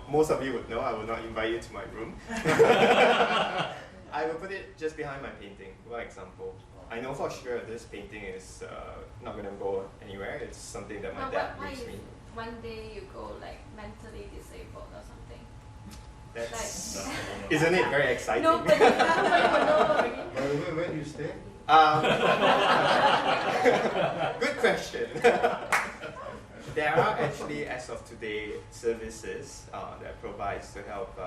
[SPEAKER 6] most of you would know, I will not invite you to my room. I will put it just behind my painting, for example. I know for sure this painting is not going to go anywhere. It's something that my
[SPEAKER 7] But
[SPEAKER 6] dad
[SPEAKER 7] what
[SPEAKER 6] gives
[SPEAKER 7] if
[SPEAKER 6] me.
[SPEAKER 7] one day you go like mentally disabled or something?
[SPEAKER 6] That's, isn't it very exciting?
[SPEAKER 7] Nobody will know.
[SPEAKER 4] By the way, where do you stay?
[SPEAKER 6] Good question. There are actually, as of today, services that provides to help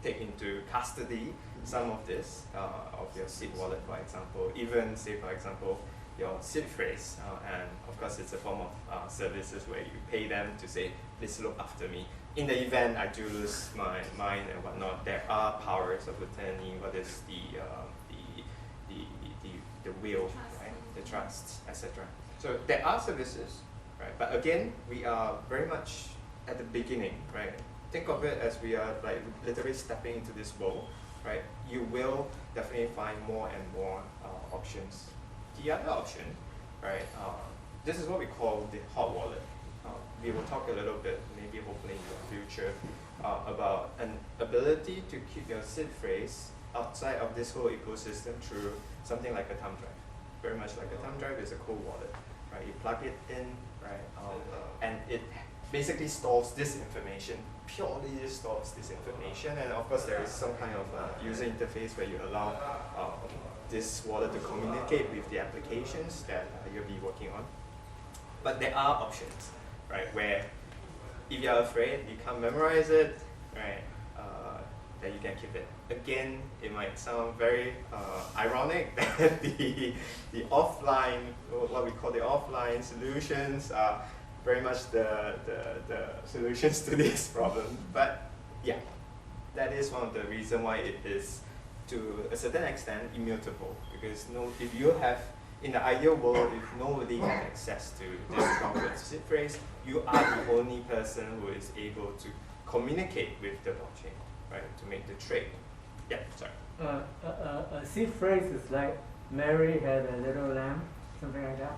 [SPEAKER 6] take into custody some of this, of your seed wallet, for example. Even, say, for example, your seed phrase. And of course, it's a form of services where you pay them to say, please look after me. In the event I do lose my mind and whatnot, there are powers of attorney, what is the will, right? The trust, etc. So there are services, right? But again, we are very much at the beginning, right? Think of it as we are like literally stepping into this world, right? You will definitely find more and more options. The other option, right? This is what we call the hot wallet. We will talk a little bit, maybe hopefully in the future, about an ability to keep your seed phrase outside of this whole ecosystem through something like a thumb drive. Very much like a thumb drive is a cold wallet, right? You plug it in, right? And it basically stores this information, purely just stores this information. And of course, there is some kind of user interface where you allow this wallet to communicate with the applications that you'll be working on. But there are options, right? Where if you're afraid, you can't memorize it, right? that you can keep it. Again, it might sound very ironic that the offline, what we call the offline solutions are very much the solutions to this problem. But yeah, that is one of the reasons why it is, to a certain extent, immutable. Because if you have, in the ideal world, if nobody has access to this complex seed phrase, you are the only person who is able to communicate with the blockchain, right, to make the trade. Yeah, sorry.
[SPEAKER 8] A seed phrase is like Mary had a little lamb, something like that.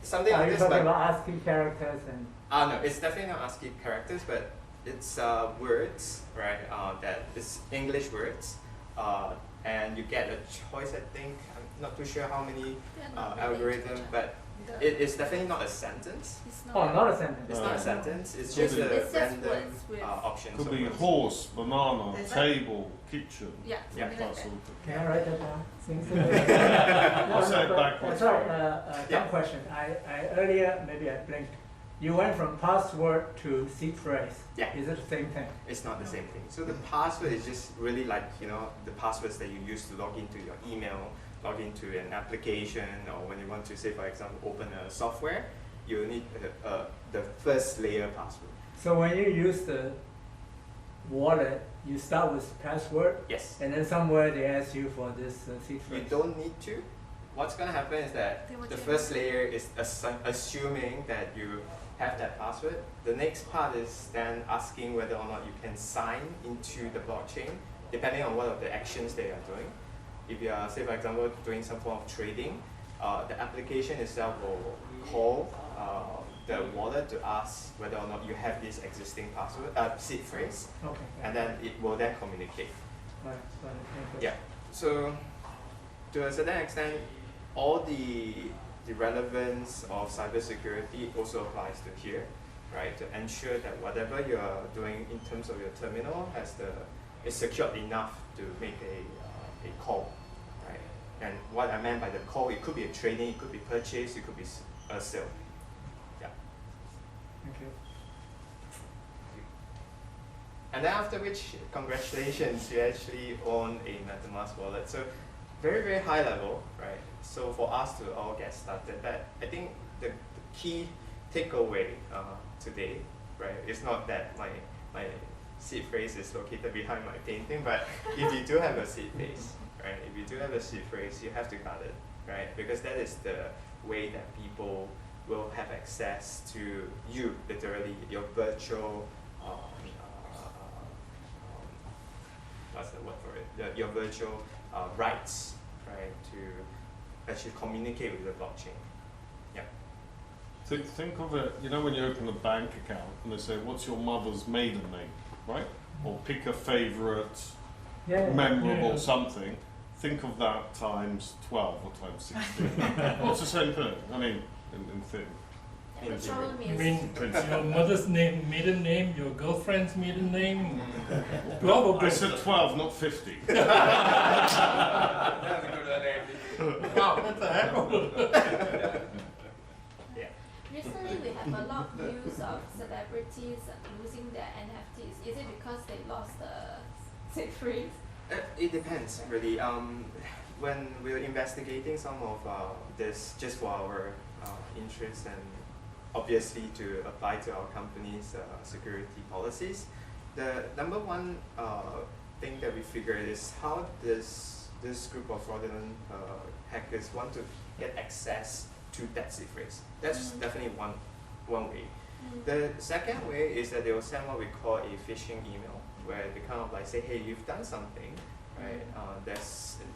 [SPEAKER 6] Something
[SPEAKER 8] Are
[SPEAKER 6] like
[SPEAKER 8] you
[SPEAKER 6] this,
[SPEAKER 8] talking
[SPEAKER 6] but
[SPEAKER 8] about ASCII characters and?
[SPEAKER 6] no, it's definitely not ASCII characters, but it's words, right? That is English words, and you get a choice. I think I'm not too sure how many algorithms, but it is definitely not a sentence.
[SPEAKER 7] It's
[SPEAKER 8] Oh,
[SPEAKER 7] not.
[SPEAKER 8] not a sentence.
[SPEAKER 6] It's not a sentence. It's
[SPEAKER 3] Could
[SPEAKER 6] just
[SPEAKER 3] be.
[SPEAKER 6] a
[SPEAKER 7] It's just
[SPEAKER 6] random
[SPEAKER 7] words with-
[SPEAKER 6] options.
[SPEAKER 3] Could
[SPEAKER 6] of
[SPEAKER 3] be
[SPEAKER 6] words.
[SPEAKER 3] horse, banana,
[SPEAKER 7] Is that-
[SPEAKER 3] table, kitchen.
[SPEAKER 7] Yeah,
[SPEAKER 6] Yeah.
[SPEAKER 7] something
[SPEAKER 3] That
[SPEAKER 7] like
[SPEAKER 3] sort
[SPEAKER 7] that.
[SPEAKER 3] of thing.
[SPEAKER 8] Can I write that down?
[SPEAKER 3] I'll say it
[SPEAKER 8] but
[SPEAKER 3] backwards.
[SPEAKER 8] that's right.
[SPEAKER 6] Yeah.
[SPEAKER 8] Dumb question. I earlier, maybe I blinked. You went from password to seed phrase.
[SPEAKER 6] Yeah.
[SPEAKER 8] Is it the same thing?
[SPEAKER 6] It's not the same thing. So the password is just really like, the passwords that you use to log into your email, log into an application, or when you want to, say, for example, open a software, you need the first layer password.
[SPEAKER 8] So when you use the wallet, you start with password,
[SPEAKER 6] Yes.
[SPEAKER 8] and then somewhere they ask you for this seed
[SPEAKER 6] You
[SPEAKER 8] phrase.
[SPEAKER 6] don't need to. What's going to happen is that
[SPEAKER 7] They will
[SPEAKER 6] the
[SPEAKER 7] check.
[SPEAKER 6] first layer is assuming that you have that password. The next part is then asking whether or not you can sign into the blockchain, depending on what of the actions they are doing. If you are, say, for example, doing some form of trading, the application itself will call the wallet to ask whether or not you have this existing password, seed phrase,
[SPEAKER 8] Okay.
[SPEAKER 6] and then it will then communicate.
[SPEAKER 8] Right, thank you.
[SPEAKER 6] Yeah. So, to a certain extent, all the relevance of cybersecurity also applies to here, right? To ensure that whatever you are doing in terms of your terminal is secured enough to make a call, right? And what I meant by the call, it could be a trading, it could be purchase, it could be a sale. Yeah.
[SPEAKER 8] Thank you.
[SPEAKER 6] And then after which, congratulations, you actually own a MetaMask wallet. So very, very high level, right? So for us to all get started, but I think the key takeaway today, right, is not that my seed phrase is located behind my painting, but if you do have a seed phrase, right, if you do have a seed phrase, you have to guard it, right? Because that is the way that people will have access to you, literally, your virtual, what's the word for it? Your virtual rights, right, to actually communicate with the blockchain. Yeah.
[SPEAKER 3] Think of it, when you open a bank account and they say, what's your mother's maiden name, right? Or pick a favourite, memorable something. Think of that times 12 or times 16. Well, it's the same thing, I mean, in theory.
[SPEAKER 7] And the problem
[SPEAKER 5] You
[SPEAKER 7] is,
[SPEAKER 5] mean your mother's name, maiden name, your girlfriend's maiden name? 12 or
[SPEAKER 3] I said 12, not 50.
[SPEAKER 5] Wow, what the hell?
[SPEAKER 6] Yeah.
[SPEAKER 7] recently we have a lot of news of celebrities losing their NFTs. Is it because they lost the seed phrase?
[SPEAKER 6] It depends, really. When we were investigating some of this, just for our interest and obviously to apply to our company's security policies, the number one thing that we figured is how this group of fraudulent hackers want to get access to that seed phrase. That's definitely one way. The second way is that they will send what we call a phishing email, where they kind of like say, hey, you've done something, right?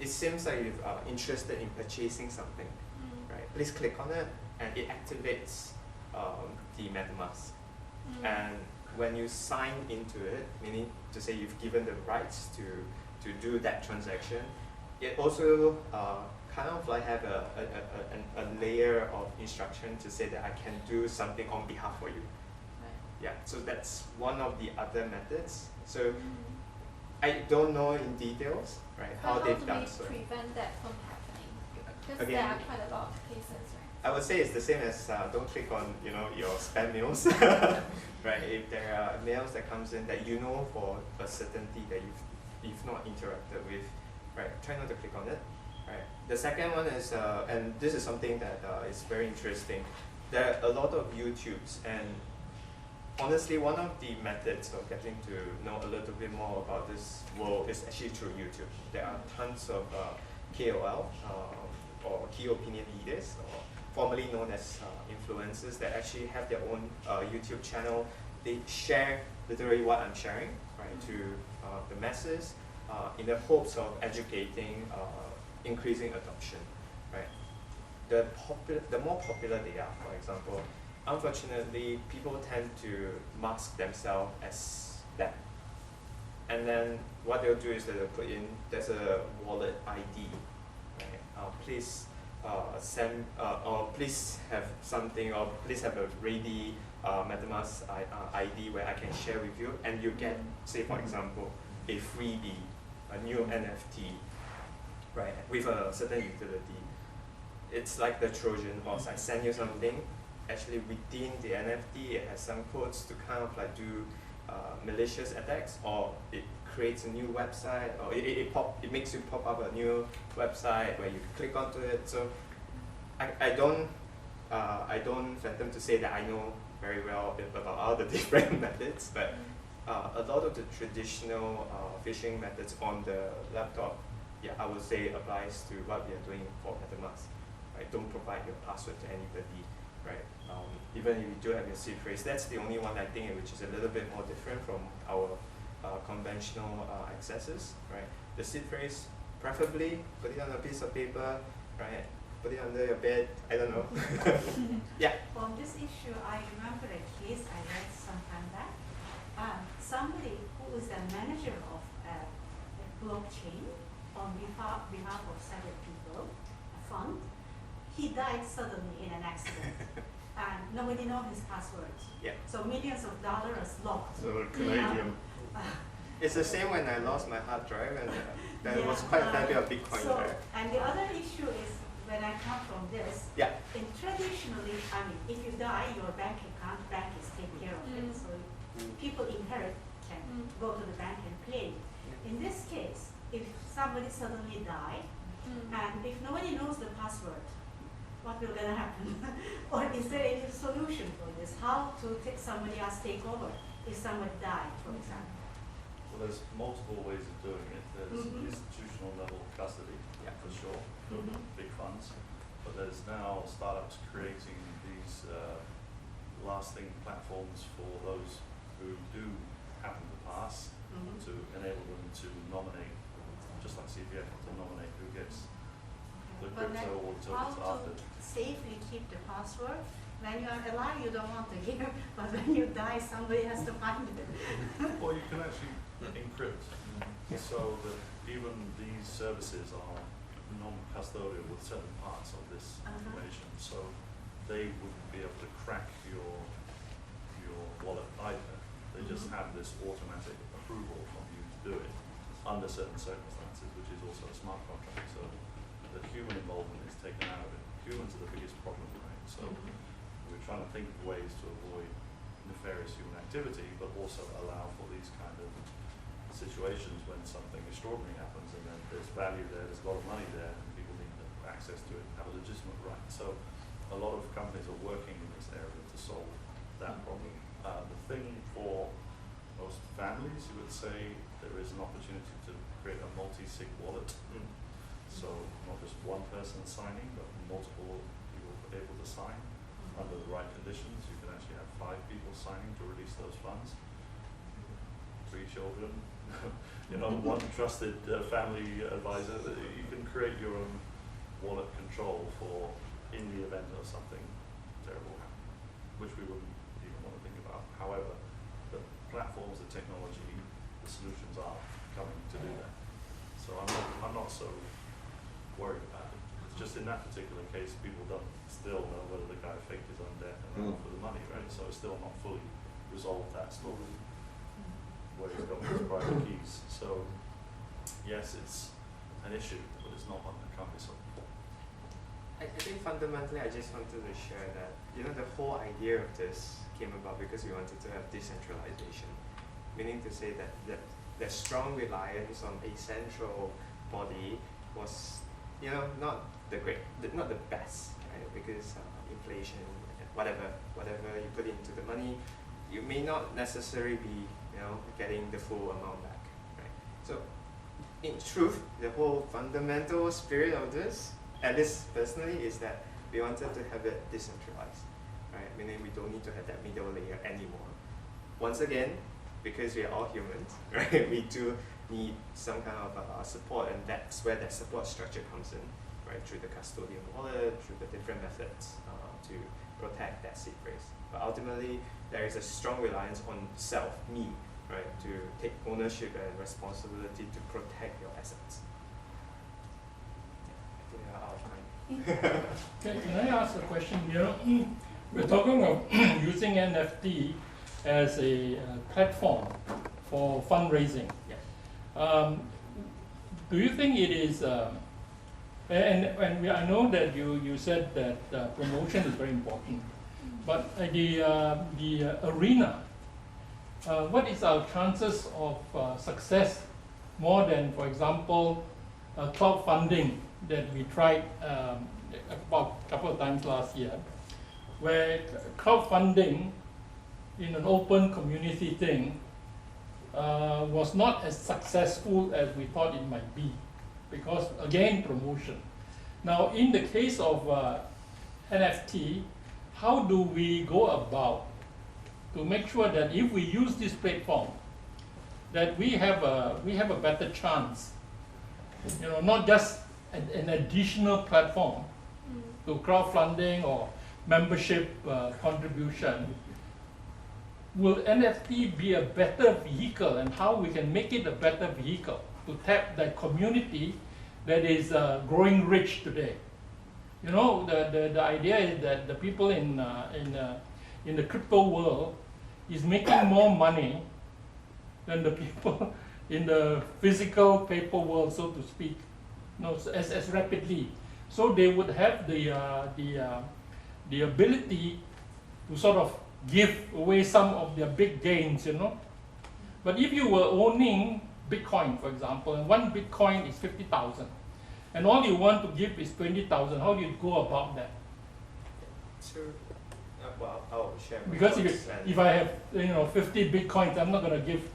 [SPEAKER 6] It seems like you're interested in purchasing something, right? Please click on it, and it activates the MetaMask. And when you sign into it, meaning to say you've given the rights to do that transaction, it also kind of like have a layer of instruction to say that I can do something on behalf for you. Yeah, so that's one of the other methods. So I don't know in details, right, how they've done so.
[SPEAKER 7] How do we prevent that from happening? Because
[SPEAKER 6] Again,
[SPEAKER 7] there are quite a lot of cases, right?
[SPEAKER 6] I would say it's the same as don't click on your spam mails, right? If there are mails that comes in that you know for a certainty that if not interacted with, right? Try not to click on it, right? The second one is, and this is something that is very interesting. There are a lot of YouTubes, and honestly, one of the methods of getting to know a little bit more about this world is actually through YouTube. There are tons of KOL or key opinion leaders, or formerly known as influencers, that actually have their own YouTube channel. They share literally what I'm sharing, right, to the masses in the hopes of educating, increasing adoption, right? The more popular they are, for example, unfortunately, people tend to mask themselves as them. And then what they'll do is that they'll put in, there's a wallet ID, right? Please send, or please have something, or please have a ready MetaMask ID where I can share with you, and you get, say for example, a freebie, a new NFT, right, with a certain utility. It's like the Trojan horse. I send you something, actually within the NFT it has some codes to kind of like do malicious attacks, or it creates a new website, or it makes you pop up a new website where you click onto it. So I don't fathom to say that I know very well about all the different methods, but a lot of the traditional phishing methods on the laptop, yeah, I would say applies to what we are doing for MetaMask. Right? Don't provide your password to anybody, right? Even if you do have your seed phrase, that's the only one I think which is a little bit more different from our conventional accesses, right? The seed phrase, preferably put it on a piece of paper, right? Put it under your bed, I don't know. Yeah.
[SPEAKER 9] On this issue, I remember a case I read some time back. Somebody who is the manager of a blockchain on behalf of several people, a fund, he died suddenly in an accident. And nobody knows his password.
[SPEAKER 6] Yeah.
[SPEAKER 9] So millions of dollars locked.
[SPEAKER 3] So a Canadian.
[SPEAKER 6] It's the same when I lost my hard drive, and there
[SPEAKER 9] Yeah.
[SPEAKER 6] was quite a fair bit of Bitcoin
[SPEAKER 9] So,
[SPEAKER 6] there.
[SPEAKER 9] and the other issue is, when I come from this,
[SPEAKER 6] Yeah.
[SPEAKER 9] in traditionally, I mean, if you die, your bank is taking care of it. So people inherit can go to the bank and claim. In this case, if somebody suddenly died, and if nobody knows the password, what will gonna happen? Or is there any solution for this? How to take somebody else take over if somebody died, for example?
[SPEAKER 3] Well, there's multiple ways of doing it. There's institutional level custody,
[SPEAKER 6] Yeah.
[SPEAKER 3] for sure, for big funds. But there's now startups creating these lasting platforms for those who do happen to pass, to enable them to nominate, just like CPF, to nominate who gets the
[SPEAKER 9] But then
[SPEAKER 3] crypto or
[SPEAKER 9] how
[SPEAKER 3] tokens
[SPEAKER 9] to
[SPEAKER 3] after.
[SPEAKER 9] safely keep the password? When you are alive, you don't want to give, but when you die, somebody has to find it.
[SPEAKER 3] Well, you can actually encrypt, so that even these services are non-custodial with certain parts of this information, so they wouldn't be able to crack your wallet either. They just have this automatic approval from you to do it under certain circumstances, which is also a smart contract. So the human involvement is taken out of it. Humans are the biggest problem, right? So we're trying to think of ways to avoid nefarious human activity, but also allow for these kind of situations when something extraordinary happens, and then there's value there, there's a lot of money there, and people need access to it, have a legitimate right. So a lot of companies are working in this area to solve that problem. The thing for most families, you would say, there is an opportunity to create a multi-sig wallet. So not just one person signing, but multiple people able to sign under the right conditions. You can actually have 5 people signing to release those funds. 3 children, you know, 1 trusted family advisor. You can create your own wallet control for in the event of something terrible happening, which we wouldn't even want to think about. However, the platforms, the technology, the solutions are coming to do that. So I'm not so worried about it. It's just in that particular case, people don't still know whether the guy faked his own death and for the money, right? So it's still not fully resolved that story where he's got his private keys. So yes, it's an issue, but it's not one that can't be solved.
[SPEAKER 6] I think fundamentally I just wanted to share that, you know, the whole idea of this came about because we wanted to have decentralization, meaning to say that the strong reliance on a central body was, not not the best, right? Because inflation, whatever you put into the money, you may not necessarily be, getting the full amount back, right? So, in truth, the whole fundamental spirit of this, at least personally, is that we wanted to have it decentralized, right? Meaning we don't need to have that middle layer anymore. Once again, because we are all humans, right? We do need some kind of support, and that's where that support structure comes in, right? Through the custodian wallet, through the different methods to protect that seed phrase. But ultimately, there is a strong reliance on self, me, right? To take ownership and responsibility to protect your assets. I think we're out of time.
[SPEAKER 5] Okay, can I ask a question here? We're talking of using NFT as a platform for fundraising.
[SPEAKER 6] Yeah.
[SPEAKER 5] Do you think it is, I know that you said that promotion is very important, but the arena, what is our chances of success more than, for example, crowdfunding that we tried about a couple of times last year, where crowdfunding in an open community thing was not as successful as we thought it might be, because again, promotion. Now, in the case of NFT, how do we go about to make sure that if we use this platform, that we have a better chance, not just an additional platform to crowdfunding or membership contribution. Will NFT be a better vehicle, and how we can make it a better vehicle to tap that community that is growing rich today? The idea is that the people in the crypto world is making more money than the people in the physical paper world, so to speak, as rapidly. So they would have the ability to sort of give away some of their big gains, But if you were owning Bitcoin, for example, and one Bitcoin is 50,000, and all you want to give is 20,000, how do you go about that?
[SPEAKER 6] So, I'll share my
[SPEAKER 5] Because
[SPEAKER 6] thoughts
[SPEAKER 5] if I have 50 Bitcoins, I'm not going to give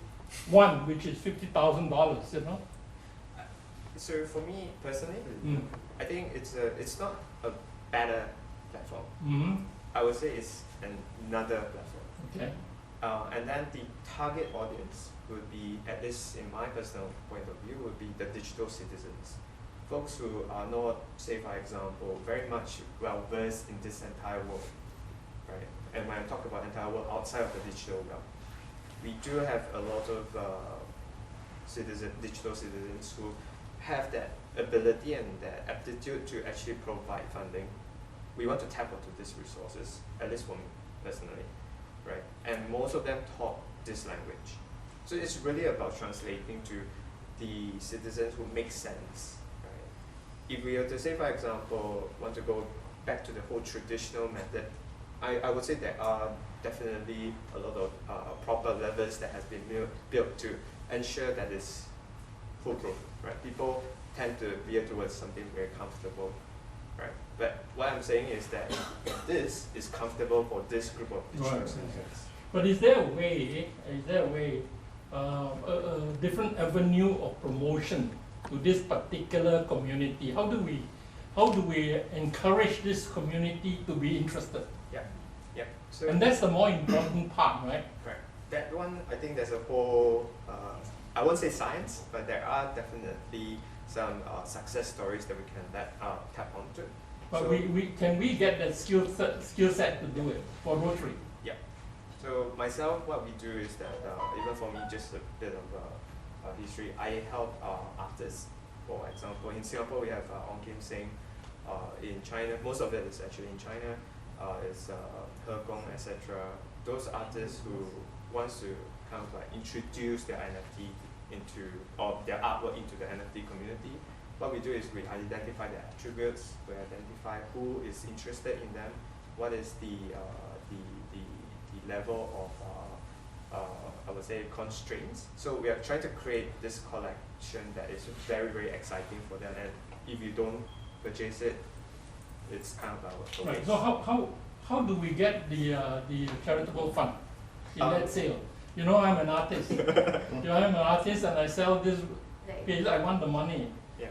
[SPEAKER 5] one, which is $50,000,
[SPEAKER 6] So for me personally,
[SPEAKER 5] Mm.
[SPEAKER 6] I think it's not a better platform.
[SPEAKER 5] Mm-hmm.
[SPEAKER 6] I would say it's another platform.
[SPEAKER 5] Okay.
[SPEAKER 6] And then the target audience would be, at least in my personal point of view, would be the digital citizens. Folks who are not, say for example, very much well versed in this entire world, right? And when I talk about entire world outside of the digital realm, we do have a lot of digital citizens who have that ability and that aptitude to actually provide funding. We want to tap into these resources, at least for me personally, right? And most of them talk this language. So it's really about translating to the citizens who make sense, right? If we were to say, for example, want to go back to the whole traditional method, I would say there are definitely a lot of proper levers that has been built to ensure that it's foolproof, right? People tend to veer towards something very comfortable, right? But what I'm saying is that this is comfortable for this group of digital citizens.
[SPEAKER 5] But is there a way, a different avenue of promotion to this particular community? How do we encourage this community to be interested?
[SPEAKER 6] Yeah. So
[SPEAKER 5] And that's the more important part, right?
[SPEAKER 6] correct. That one, I think there's a whole, I won't say science, but there are definitely some success stories that we can tap onto.
[SPEAKER 5] But
[SPEAKER 6] So-
[SPEAKER 5] can we get that skill set to do it for Rotary?
[SPEAKER 6] Yeah. So myself, what we do is that even for me, just a bit of history. I help artists. For example, in Singapore, we have Ong Kim Seng. In China, most of it is actually in China. It's He Gong, etc. Those artists who wants to kind of like introduce their NFT into, or their artwork into the NFT community. What we do is we identify their attributes, we identify who is interested in them, what is the level of I would say, constraints. So we are trying to create this collection that is very, very exciting for them. And if you don't purchase it, it's kind of a
[SPEAKER 5] Right.
[SPEAKER 6] waste.
[SPEAKER 5] So how do we get the charitable fund in
[SPEAKER 6] Um,
[SPEAKER 5] that sale? You know, I'm an artist. I'm an artist and I sell this
[SPEAKER 1] Right.
[SPEAKER 5] piece. I want the money.
[SPEAKER 6] Yeah.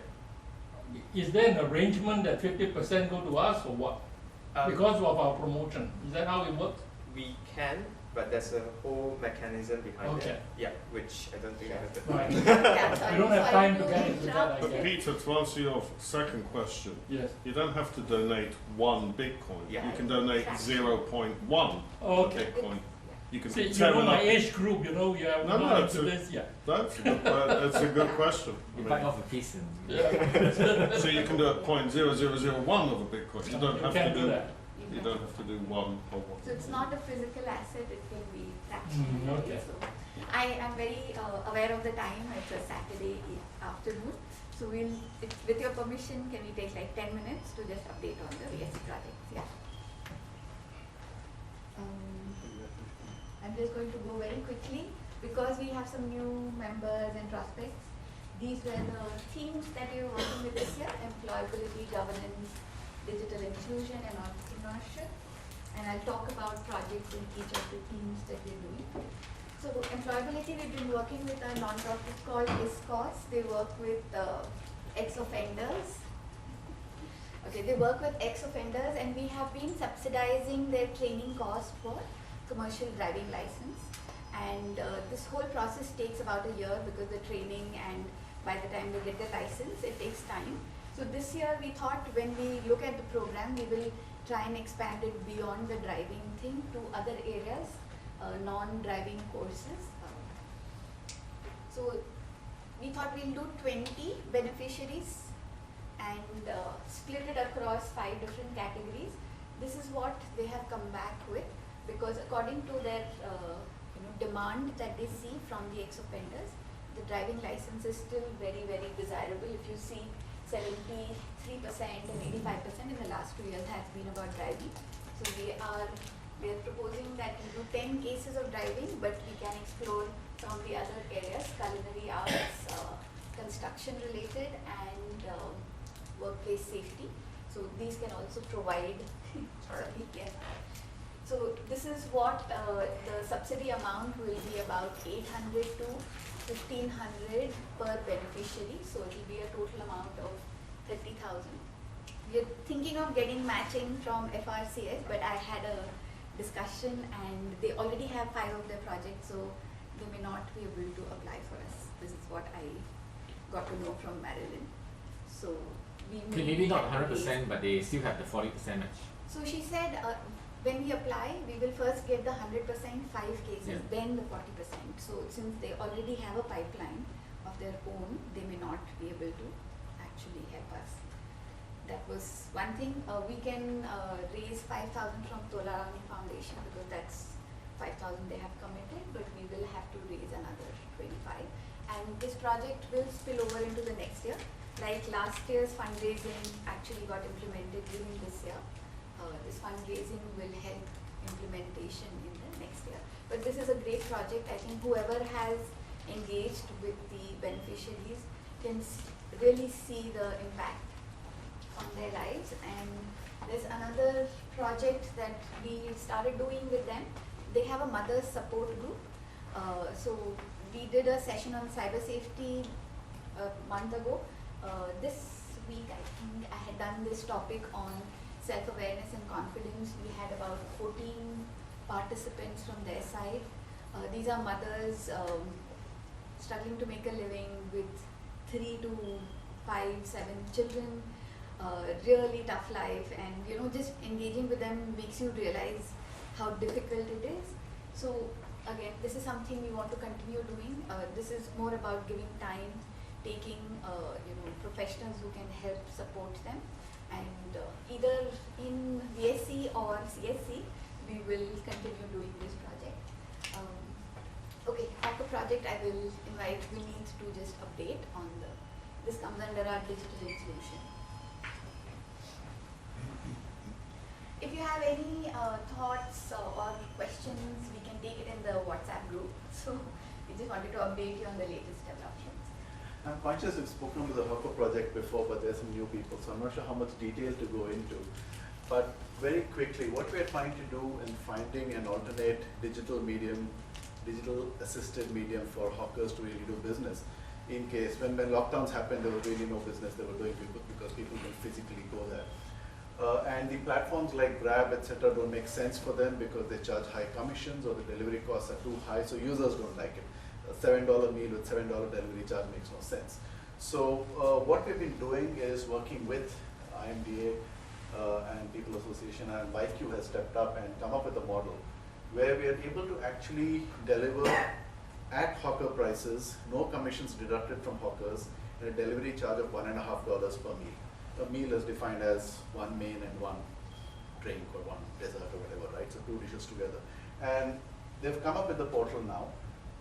[SPEAKER 5] Is there an arrangement that 50% go to us or what? Because of our promotion. Is that how it works?
[SPEAKER 6] We can, but there's a whole mechanism behind
[SPEAKER 5] Okay.
[SPEAKER 6] it. Yeah, which I don't think I have the
[SPEAKER 5] Right.
[SPEAKER 1] Yeah, sorry,
[SPEAKER 5] We don't have
[SPEAKER 1] sorry
[SPEAKER 5] time to get into that, I
[SPEAKER 3] But
[SPEAKER 5] guess.
[SPEAKER 3] Peter, to answer your second question,
[SPEAKER 5] Yes.
[SPEAKER 3] you don't have to donate 1 Bitcoin.
[SPEAKER 6] Yeah.
[SPEAKER 3] You can donate
[SPEAKER 1] Exactly.
[SPEAKER 3] 0.1
[SPEAKER 5] Okay.
[SPEAKER 3] Bitcoin. You can
[SPEAKER 5] See,
[SPEAKER 3] put
[SPEAKER 5] you
[SPEAKER 3] 10
[SPEAKER 5] know my
[SPEAKER 3] in a-
[SPEAKER 5] age group, you know, yeah,
[SPEAKER 3] No,
[SPEAKER 5] we're
[SPEAKER 3] no,
[SPEAKER 5] not
[SPEAKER 3] it's
[SPEAKER 5] into
[SPEAKER 3] a-
[SPEAKER 5] this, yeah.
[SPEAKER 3] That's a good, it's a good question. I
[SPEAKER 2] You
[SPEAKER 3] mean,
[SPEAKER 2] bite off a piece and
[SPEAKER 5] Yeah.
[SPEAKER 3] so you can do it 0.0001 of a Bitcoin. You don't
[SPEAKER 5] You
[SPEAKER 3] have
[SPEAKER 5] can't
[SPEAKER 3] to
[SPEAKER 5] do
[SPEAKER 3] do.
[SPEAKER 5] that.
[SPEAKER 3] You don't have to do 1 or 1.
[SPEAKER 1] So it's not a physical asset, it can be fractional.
[SPEAKER 5] Okay.
[SPEAKER 1] So I am very aware of the time, it's a Saturday afternoon. So with your permission, can we take like 10 minutes to just update on the VSC projects? Yeah. I'm just going to go very quickly because we have some new members and prospects. These were the themes that we were working with this year: employability, governance, digital inclusion, and entrepreneurship. And I'll talk about projects in each of the themes that we're doing. So employability, we've been working with a non-profit called ISCOS. They work with ex-offenders. Okay, they work with ex-offenders, and we have been subsidizing their training cost for commercial driving license. And this whole process takes about a year because the training, and by the time they get the license, it takes time. So this year we thought when we look at the program, we will try and expand it beyond the driving thing to other areas, non-driving courses. So we thought we'll do 20 beneficiaries and split it across 5 different categories. This is what they have come back with, because according to their demand that they see from the ex-offenders, the driving license is still very, very desirable. If you see, 73% and 85% in the last 2 years has been about driving. So we are proposing that we do 10 cases of driving, but we can explore some of the other areas: culinary arts, construction related, and workplace safety. So these can also provide. Sorry, yeah. So this is what the subsidy amount will be, about 800 to 1500 per beneficiary. So it will be a total amount of 30,000. We are thinking of getting matching from FRCS, but I had a discussion and they already have 5 of their projects, so they may not be able to apply for us. This is what I got to know from Marilyn. So we may
[SPEAKER 2] maybe not
[SPEAKER 1] have to
[SPEAKER 2] 100%, but they still have the 40% match.
[SPEAKER 1] So she said, when we apply, we will first get the 100%, 5 cases,
[SPEAKER 2] Yeah.
[SPEAKER 1] then the 40%. So since they already have a pipeline of their own, they may not be able to actually help us. That was one thing. We can raise 5,000 from Tolarani Foundation because that's 5,000 they have committed, but we will have to raise another 25. And this project will spill over into the next year. Like last year's fundraising actually got implemented during this year. This fundraising will help implementation in the next year. But this is a great project. I think whoever has engaged with the beneficiaries can really see the impact on their lives. And there's another project that we started doing with them. They have a mother support group. So we did a session on cyber safety a month ago. This week I think I had done this topic on self-awareness and confidence. We had about 14 participants from their side. These are mothers struggling to make a living with 3 to 5, 7 children. Really tough life, and just engaging with them makes you realize how difficult it is. So again, this is something we want to continue doing. This is more about giving time, taking professionals who can help support them, and either in VSC or CSC we will continue doing this project. Okay, after project I will invite Vineet to just update on this comes under our digital inclusion. If you have any thoughts or questions, we can take it in the WhatsApp group. So we just wanted to update you on the latest developments.
[SPEAKER 10] I'm conscious we've spoken to the Hopper project before, but there's some new people, so I'm not sure how much detail to go into. But very quickly, what we're trying to do in finding an alternate digital medium, digital assisted medium for hawkers to really do business. In case, when lockdowns happened, there was really no business they were doing because people can physically go there. And the platforms like Grab, etc., don't make sense for them because they charge high commissions or the delivery costs are too high, so users don't like it. A $7 meal with $7 delivery charge makes no sense. So what we've been doing is working with IMDA and People Association, and YQ has stepped up and come up with a model where we are able to actually deliver at hawker prices, no commissions deducted from hawkers, and a delivery charge of $1.50 per meal. A meal is defined as one main and one drink or one dessert or whatever, right? So 2 dishes together. And they've come up with the portal now.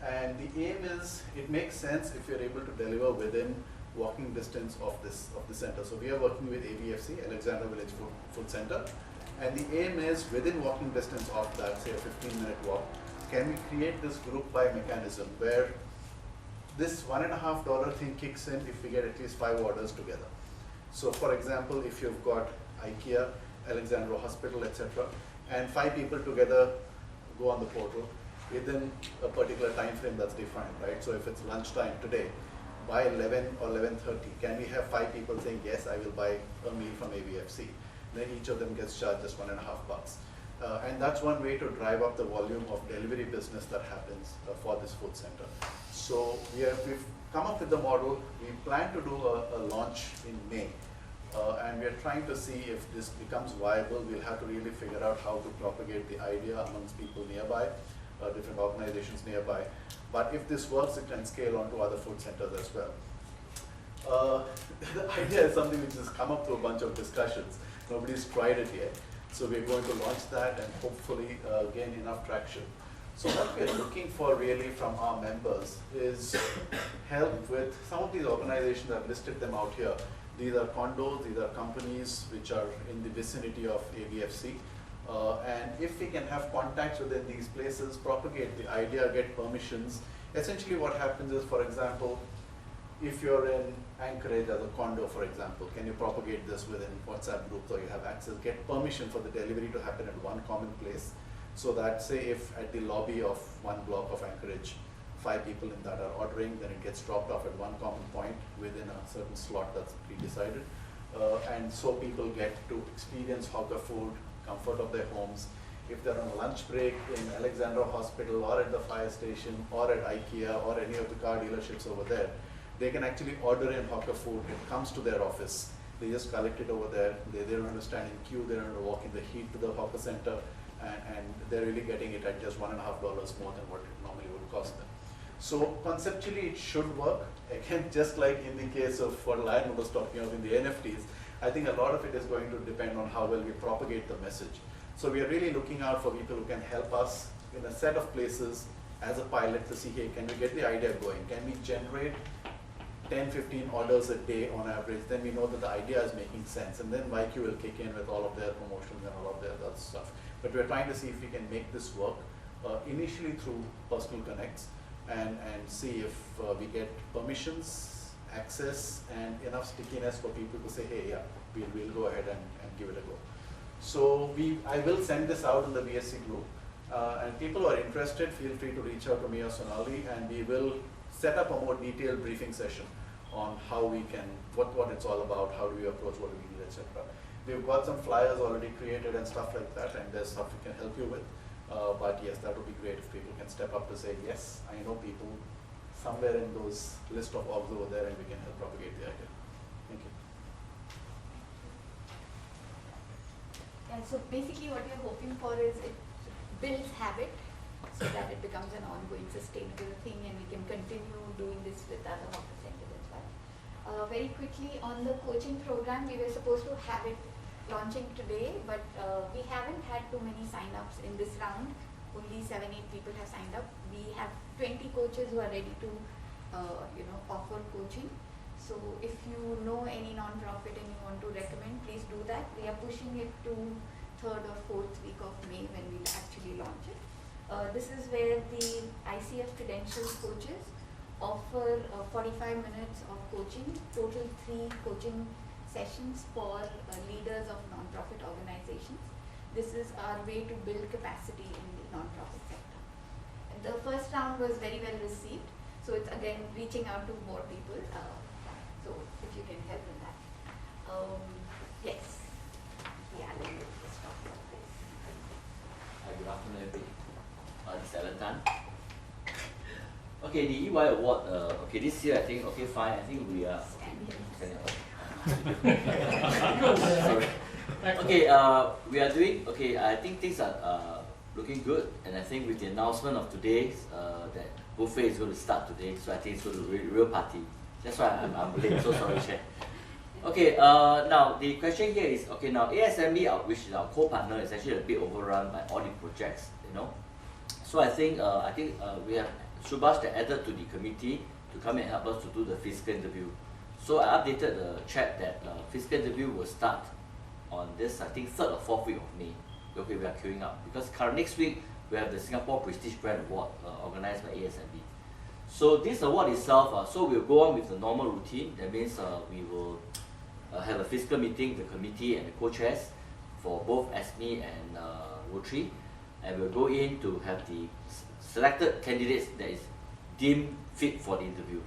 [SPEAKER 10] And the aim is, it makes sense if you're able to deliver within walking distance of the center. So we are working with AVFC, Alexandra Village Food Center. And the aim is, within walking distance of that, say a 15-minute walk, can we create this group buy mechanism where this $1.50 thing kicks in if we get at least 5 orders together. So for example, if you've got IKEA, Alexandra Hospital, etc., and 5 people together go on the portal within a particular time frame that's defined, right? So if it's lunchtime today, by 11 or 11:30, can we have 5 people saying, yes, I will buy a meal from AVFC? Then each of them gets charged just $1.50. And that's one way to drive up the volume of delivery business that happens for this food center. So we've come up with the model. We plan to do a launch in May. And we're trying to see if this becomes viable. We'll have to really figure out how to propagate the idea amongst people nearby, different organizations nearby. But if this works, it can scale onto other food centers as well. The idea is something which has come up through a bunch of discussions. Nobody's tried it yet. So we're going to launch that and hopefully gain enough traction. So what we're looking for really from our members is help with some of these organizations. I've listed them out here. These are condos, these are companies which are in the vicinity of AVFC. And if we can have contacts within these places, propagate the idea, get permissions. Essentially what happens is, for example, if you're in Anchorage as a condo, for example, can you propagate this within WhatsApp groups, or you have access, get permission for the delivery to happen at one common place, so that say if at the lobby of one block of Anchorage, 5 people in that are ordering, then it gets dropped off at one common point within a certain slot that's pre-decided. And so people get to experience hawker food, comfort of their homes. If they're on a lunch break in Alexandra Hospital or at the fire station or at IKEA or any of the car dealerships over there, they can actually order in hawker food. It comes to their office. They just collect it over there. They don't have to stand in queue. They don't have to walk in the heat to the hawker center. And they're really getting it at just $1.50 more than what it normally would cost them. So conceptually, it should work. Again, just like in the case of what Lion was talking about in the NFTs, I think a lot of it is going to depend on how well we propagate the message. So we are really looking out for people who can help us in a set of places as a pilot to see, hey, can we get the idea going? Can we generate 10, 15 orders a day on average? Then we know that the idea is making sense. And then YQ will kick in with all of their promotions and all of their other stuff. But we're trying to see if we can make this work initially through personal connects and see if we get permissions, access, and enough stickiness for people to say, hey, yeah, we'll go ahead and give it a go. So I will send this out in the VSC group. And people who are interested, feel free to reach out to me or Sonali, and we will set up a more detailed briefing session on how we can, what it's all about, how do we approach, what do we need, etc. We've got some flyers already created and stuff like that, and there's stuff we can help you with. But yes, that would be great if people can step up to say, yes, I know people somewhere in those list of orgs over there, and we can help propagate the idea. Thank you.
[SPEAKER 1] And so basically what we're hoping for is it builds habit so that it becomes an ongoing sustainable thing, and we can continue doing this with other hawker centers as well. Very quickly on the coaching program, we were supposed to have it launching today, but we haven't had too many sign-ups in this round. Only 7-8 people have signed up. We have 20 coaches who are ready to offer coaching. So if you know any non-profit and you want to recommend, please do that. We are pushing it to 3rd or 4th week of May when we actually launch it. This is where the ICF credentials coaches offer 45 minutes of coaching, total 3 coaching sessions for leaders of non-profit organizations. This is our way to build capacity in the non-profit sector. The first round was very well received, so it's again reaching out to more people. So if you can help in that. Yes. Yeah, let me just talk about this.
[SPEAKER 11] Hi, good afternoon, everybody. This is Alan Tan. Okay, the EY award, okay, this year I think, okay, fine, I think we are... Sorry. Okay, we are doing, okay, I think things are looking good, and I think with the announcement of today, that buffet is going to start today, so I think it's going to be a real party. That's why I'm late, so sorry, Chair. Okay, now the question here is, okay, now ASME, which is our co-partner, is actually a bit overrun by all the projects, you know. So I think we have Subhash that added to the committee to come and help us to do the physical interview. So I updated the chat that physical interview will start on this, I think, 3rd or 4th week of May. Okay, we are queuing up because next week we have the Singapore Prestige Brand Award organized by ASMB. So this award itself, so we'll go on with the normal routine. That means we will have a physical meeting, the committee and the co-chairs for both ASME and Rotary, and we'll go in to have the selected candidates that is deemed fit for the interview.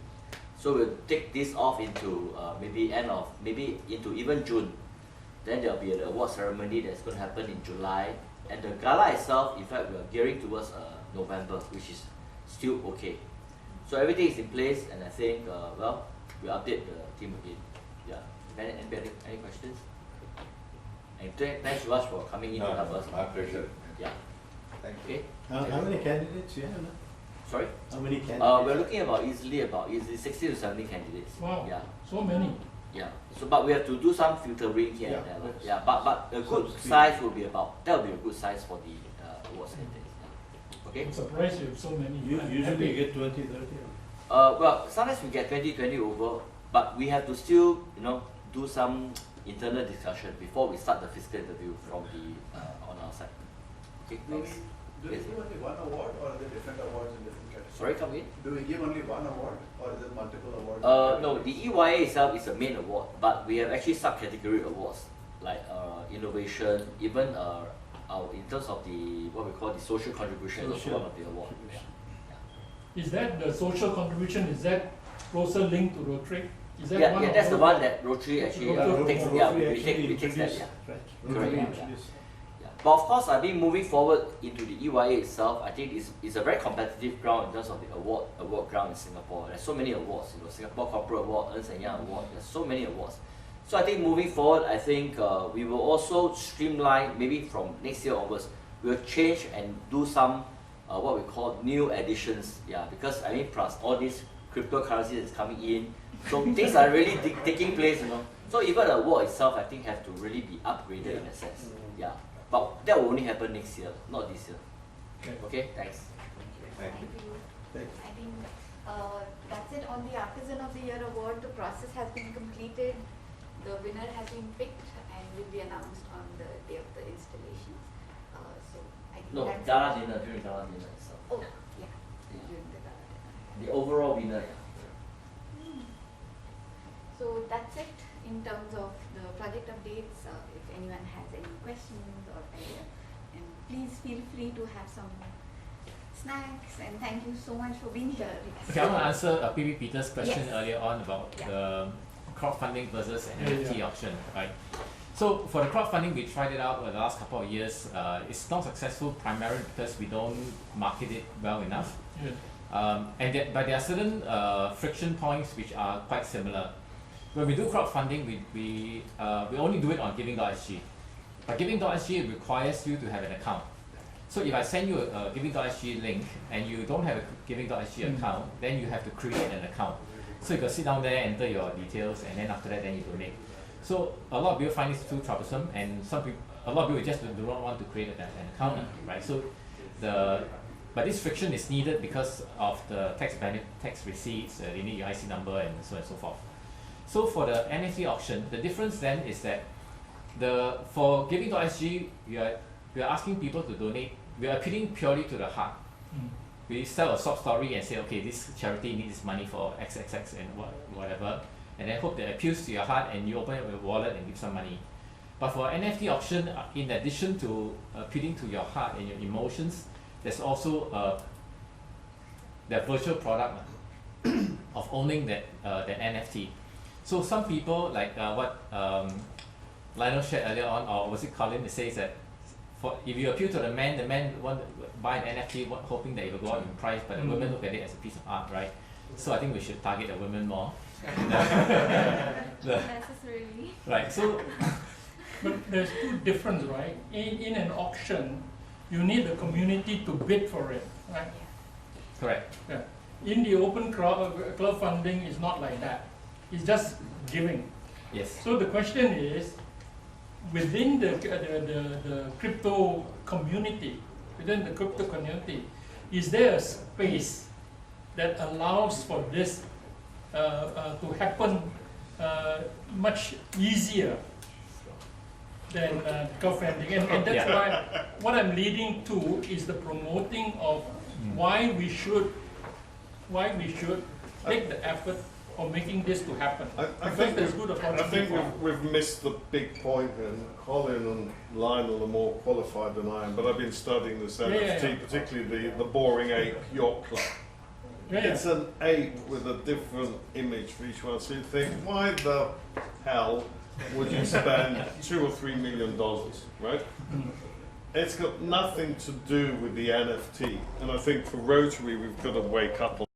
[SPEAKER 11] So we'll take this off into maybe into even June. Then there'll be an award ceremony that's going to happen in July, and the gala itself, in fact, we are gearing towards November, which is still okay. So everything is in place, and I think well, we'll update the team again. Yeah. Any questions? And thanks to us for coming in to help us.
[SPEAKER 12] My pleasure.
[SPEAKER 11] Yeah.
[SPEAKER 12] Thank you.
[SPEAKER 11] Okay.
[SPEAKER 10] How many candidates you have?
[SPEAKER 11] Sorry?
[SPEAKER 10] How many candidates?
[SPEAKER 11] We're looking about easily 60 to 70 candidates.
[SPEAKER 5] Wow.
[SPEAKER 11] Yeah.
[SPEAKER 5] So many.
[SPEAKER 11] Yeah. So, but we have to do some filtering here and there. Yeah. But a good size will be that will be a good size for the awards candidates. Yeah. Okay.
[SPEAKER 5] I'm surprised you have so many.
[SPEAKER 10] Usually you get 20, 30.
[SPEAKER 11] Well, sometimes we get 20 over, but we have to still, do some internal discussion before we start the physical interview from the on our side. Okay. Thanks.
[SPEAKER 10] Do we give only one award, or are there different awards in different categories?
[SPEAKER 11] Sorry, come again?
[SPEAKER 10] Do we give only one award, or is there multiple awards?
[SPEAKER 11] No, the EYA itself is a main award, but we have actually subcategory awards like innovation, even in terms of the what we call the social contribution is also one of the awards. Yeah.
[SPEAKER 5] Is that the social contribution? Is that closer linked to Rotary? Is that
[SPEAKER 11] Yeah,
[SPEAKER 5] one
[SPEAKER 11] that's the
[SPEAKER 5] of
[SPEAKER 11] one that Rotary actually takes. Yeah, we take that. Yeah. Correct. Yeah. But of course, I think moving forward into the EYA itself, I think it's a very competitive ground in terms of the award ground in Singapore. There's so many awards, Singapore Corporate Award, Ernst & Young Award. There's so many awards. So I think moving forward, I think we will also streamline. Maybe from next year onwards, we'll change and do some what we call new additions. Yeah, because I mean, plus all these cryptocurrency that's coming in, so things are really taking place. So even the award itself, I think, have to really be upgraded in a sense. Yeah. But that will only happen next year, not this year. Okay, thanks.
[SPEAKER 12] Thank you.
[SPEAKER 1] I think that's it on the Artisan of the Year award. The process has been completed. The winner has been picked and will be announced on the day of the installation. So I think
[SPEAKER 11] No,
[SPEAKER 1] that's
[SPEAKER 11] gala dinner, during gala dinner itself.
[SPEAKER 1] Oh, yeah. During the gala dinner.
[SPEAKER 11] The overall winner.
[SPEAKER 1] So that's it in terms of the project updates. If anyone has any questions or idea, and please feel free to have some snacks. And thank you so much for being here.
[SPEAKER 2] Okay, I want to answer PB Peter's question
[SPEAKER 1] Yes.
[SPEAKER 2] earlier on about
[SPEAKER 1] Yeah.
[SPEAKER 2] the crowdfunding versus an NFT auction, right? So for the crowdfunding, we tried it out over the last couple of years. It's not successful primarily because we don't market it well enough. But there are certain friction points which are quite similar. When we do crowdfunding, we only do it on Giving.sg. But Giving.sg requires you to have an account. So if I send you a Giving.sg link and you don't have a Giving.sg account, then you have to create an account. So you can sit down there, enter your details, and then after that, then you donate. So a lot of people find this too troublesome, and a lot of people just do not want to create an account, right? So but this friction is needed because of the tax receipts. They need your IC number and so on and so forth. So for the NFT auction, the difference then is that for Giving.sg, we are asking people to donate we are appealing purely to the heart. We tell a sob story and say, okay, this charity needs money for XXX and whatever, and then hope that appeals to your heart and you open up your wallet and give some money. But for NFT auction, in addition to appealing to your heart and your emotions, there's also the virtual product of owning that NFT. So some people, like what Lionel shared earlier on, or was it Colin, that says that if you appeal to the man want to buy an NFT hoping that it will go up in price, but the women look at it as a piece of art, right? So I think we should target the women more.
[SPEAKER 7] Necessarily.
[SPEAKER 2] Right, so
[SPEAKER 5] but there's two differences, right? In an auction, you need the community to bid for it, right?
[SPEAKER 2] correct.
[SPEAKER 5] Yeah. In the open crowdfunding, it's not like that. It's just giving.
[SPEAKER 2] Yes.
[SPEAKER 5] So the question is, within the crypto community, is there a space that allows for this to happen much easier than crowdfunding? And that's why what I'm leading to is the promoting of why we should take the effort of making this to happen.
[SPEAKER 13] I think we've missed the big point, and Colin and Lionel are more qualified than I am, but I've been studying this NFT, particularly the Boring Ape Yacht Club. It's an ape with a different image for each one, so you think, why the hell would you spend $2 or $3 million, right? It's got nothing to do with the NFT, and I think for Rotary we've got to wake up on